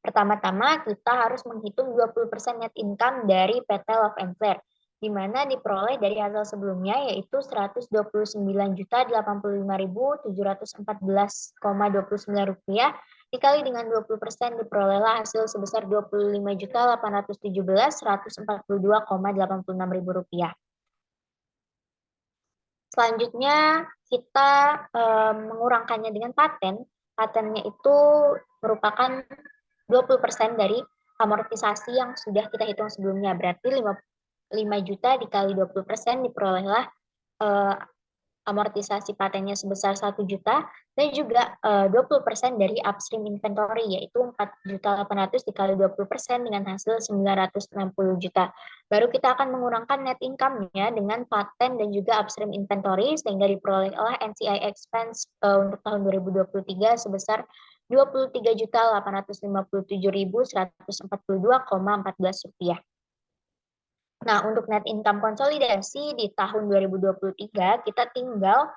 Pertama-tama, kita harus menghitung 20% net income dari PT Love and Flare, di mana diperoleh dari hasil sebelumnya, yaitu 129.085.714,29 rupiah, dikali dengan 20% diperolehlah hasil sebesar 25.817.142,86 rupiah. Selanjutnya kita mengurangkannya dengan paten. Patennya itu merupakan 20% dari amortisasi yang sudah kita hitung sebelumnya. Berarti 5 juta dikali 20% diperolehlah amortisasi patennya sebesar 1 juta, dan juga 20% dari upstream inventory, yaitu 4.800.000 dikali 20% dengan hasil 960 juta. Baru kita akan mengurangkan net income-nya dengan paten dan juga upstream inventory, sehingga diperolehlah NCI expense untuk tahun 2023 sebesar 23.857.142,14 rupiah. Nah, untuk net income konsolidasi di tahun 2023, kita tinggal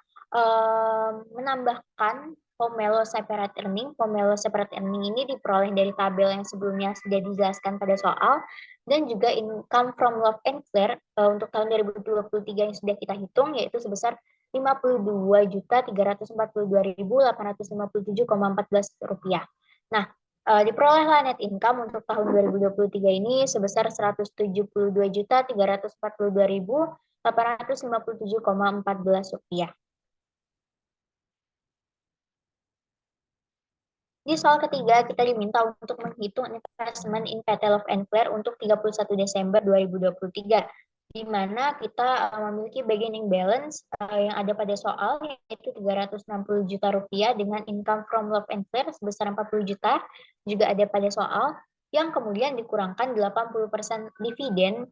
menambahkan Pomelo separate earning. Pomelo separate earning ini diperoleh dari tabel yang sebelumnya sudah dijelaskan pada soal, dan juga income from Love and Flare untuk tahun 2023 yang sudah kita hitung, yaitu sebesar 52.342.857,14 rupiah. Nah, diperolehlah net income untuk tahun 2023 ini sebesar 172.342.857,14 rupiah. Di soal ketiga, kita diminta untuk menghitung investment in PT Love and Flare untuk 31 Desember 2023, di mana kita memiliki beginning balance yang ada pada soal, yaitu 360 juta rupiah dengan income from Love and Flare sebesar 40 juta, juga ada pada soal, yang kemudian dikurangkan 80% dividen,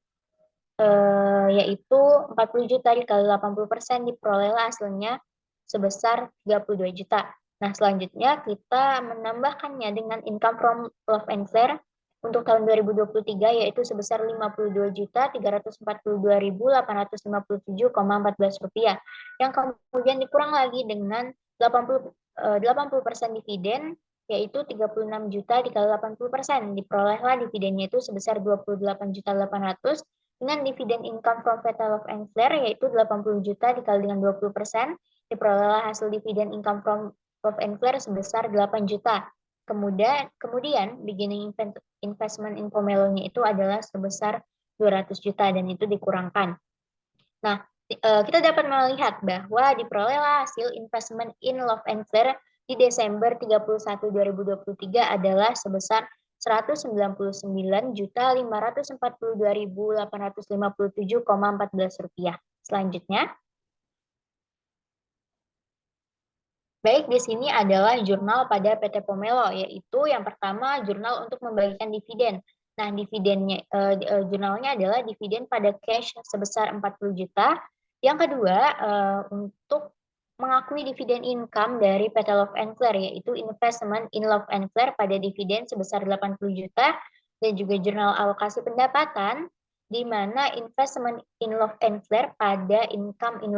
yaitu 40 juta dikali 80% diperolehlah hasilnya sebesar 32 juta. Nah, selanjutnya kita menambahkannya dengan income from Love and Flare untuk tahun 2023, yaitu sebesar 52.342.857,14 rupiah, yang kemudian dikurang lagi dengan 80% dividen, yaitu 36 juta dikali 80%. Diperolehlah dividennya itu sebesar 28.800.000 dengan dividen income from PT Love and Flare, yaitu 80 juta dikali dengan 20%, diperolehlah hasil dividen income from Love and Flare sebesar 8 juta. Kemudian beginning investment in Pomelo-nya itu adalah sebesar 200 juta, dan itu dikurangkan. Nah, kita dapat melihat bahwa diperolehlah hasil investment in Love and Flair di Desember 31, 2023 adalah sebesar Rp199.542.857,14. Selanjutnya, baik di sini adalah jurnal pada PT Pomelo, yaitu yang pertama jurnal untuk membagikan dividen. Nah, dividennya jurnalnya adalah dividen pada cash sebesar 40 juta. Yang kedua, untuk mengakui dividen income dari PT Love and Flair, yaitu investment in Love and Flair pada dividen sebesar 80 juta, dan juga jurnal alokasi pendapatan, di mana investment in Love and Flair pada income in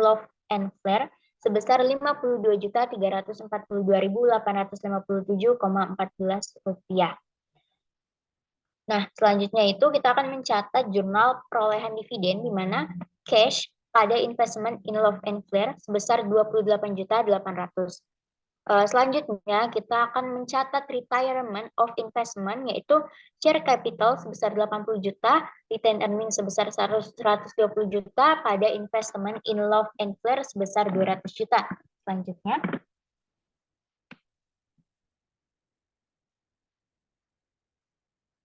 Love and Flair sebesar Rp52.342.857,14. Nah, selanjutnya itu kita akan mencatat jurnal perolehan dividen di mana cash pada investment in Love and Flair sebesar 28.800. Selanjutnya kita akan mencatat retirement of investment, yaitu share capital sebesar 80 juta, retained earnings sebesar 120 juta pada investment in Love and Flair sebesar 200 juta. Selanjutnya,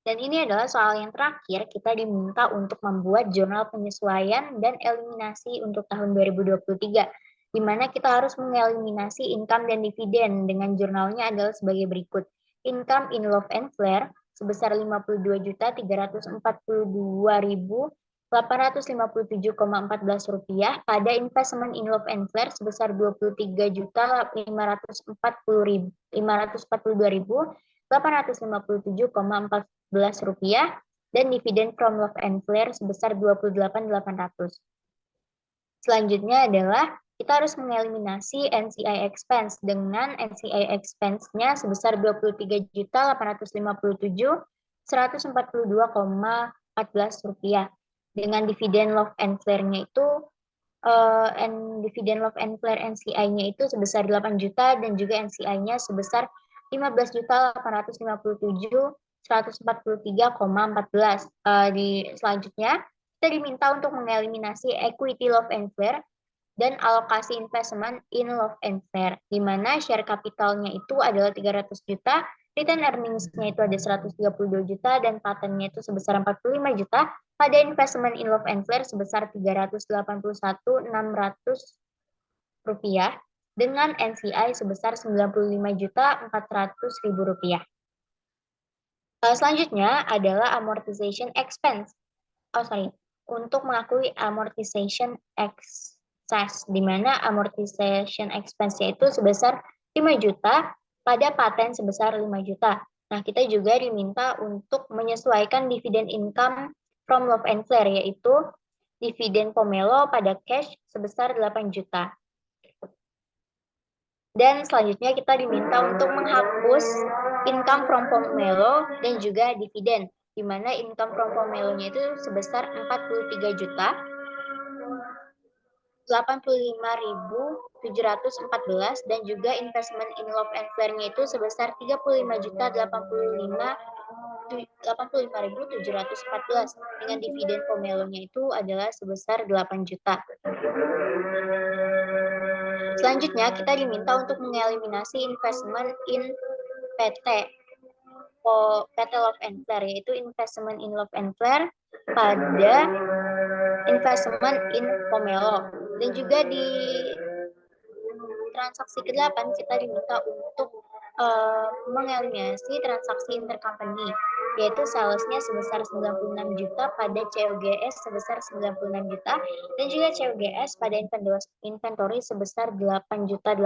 dan ini adalah soal yang terakhir, kita diminta untuk membuat jurnal penyesuaian dan eliminasi untuk tahun 2023, di mana kita harus mengeliminasi income dan dividen dengan jurnalnya adalah sebagai berikut. Income in Love and Flair sebesar Rp52.342.857,14 pada investment in Love and Flair sebesar Rp23.542.857,14 dan dividen from Love and Flair sebesar 28.800. Selanjutnya adalah kita harus mengeliminasi NCI expense dengan NCI expense-nya sebesar Rp23.852.142,14 dengan dividen Love and Flair-nya itu dividen Love and Flair NCI-nya itu sebesar 8 juta dan juga NCI-nya sebesar 15.857.143,14. Selanjutnya kita diminta untuk mengeliminasi equity Love and Flair dan alokasi investment in Love and Flair, di mana share kapitalnya itu adalah 300 juta, return earnings-nya itu ada 132 juta, dan patentnya itu sebesar 45 juta, pada investment in Love and Flair sebesar 381.600 rupiah, dengan NCI sebesar 95.400.000 rupiah. Selanjutnya adalah amortization expense. Untuk mengakui amortization excess, di mana amortization expense itu sebesar 5 juta pada paten sebesar 5 juta. Nah, kita juga diminta untuk menyesuaikan dividen income from Love and Flair, yaitu dividen Pomelo pada cash sebesar 8 juta. Dan selanjutnya kita diminta untuk menghapus income from Pomelo dan juga dividen, di mana income from Pomelo-nya itu sebesar 43 juta 85.714 dan juga investment in Love and Flair-nya itu sebesar 35.085.714 dengan dividen Pomelo-nya itu adalah sebesar 8 juta. Selanjutnya kita diminta untuk mengeliminasi investment in PT Love and Flair, yaitu investment in Love and Flair pada investment in Pomelo. Dan juga di transaksi ke-8 kita diminta untuk mengeliminasi transaksi intercompany, yaitu salesnya sebesar 96 juta pada COGS sebesar 96 juta dan juga COGS pada inventory sebesar 8.800.000.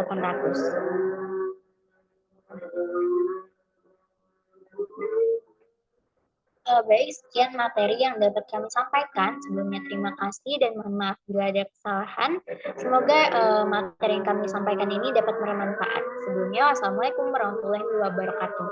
Baik, sekian materi yang dapat kami sampaikan. Sebelumnya terima kasih dan mohon maaf bila ada kesalahan. Semoga materi yang kami sampaikan ini dapat bermanfaat. Sebelumnya, wassalamualaikum warahmatullahi wabarakatuh.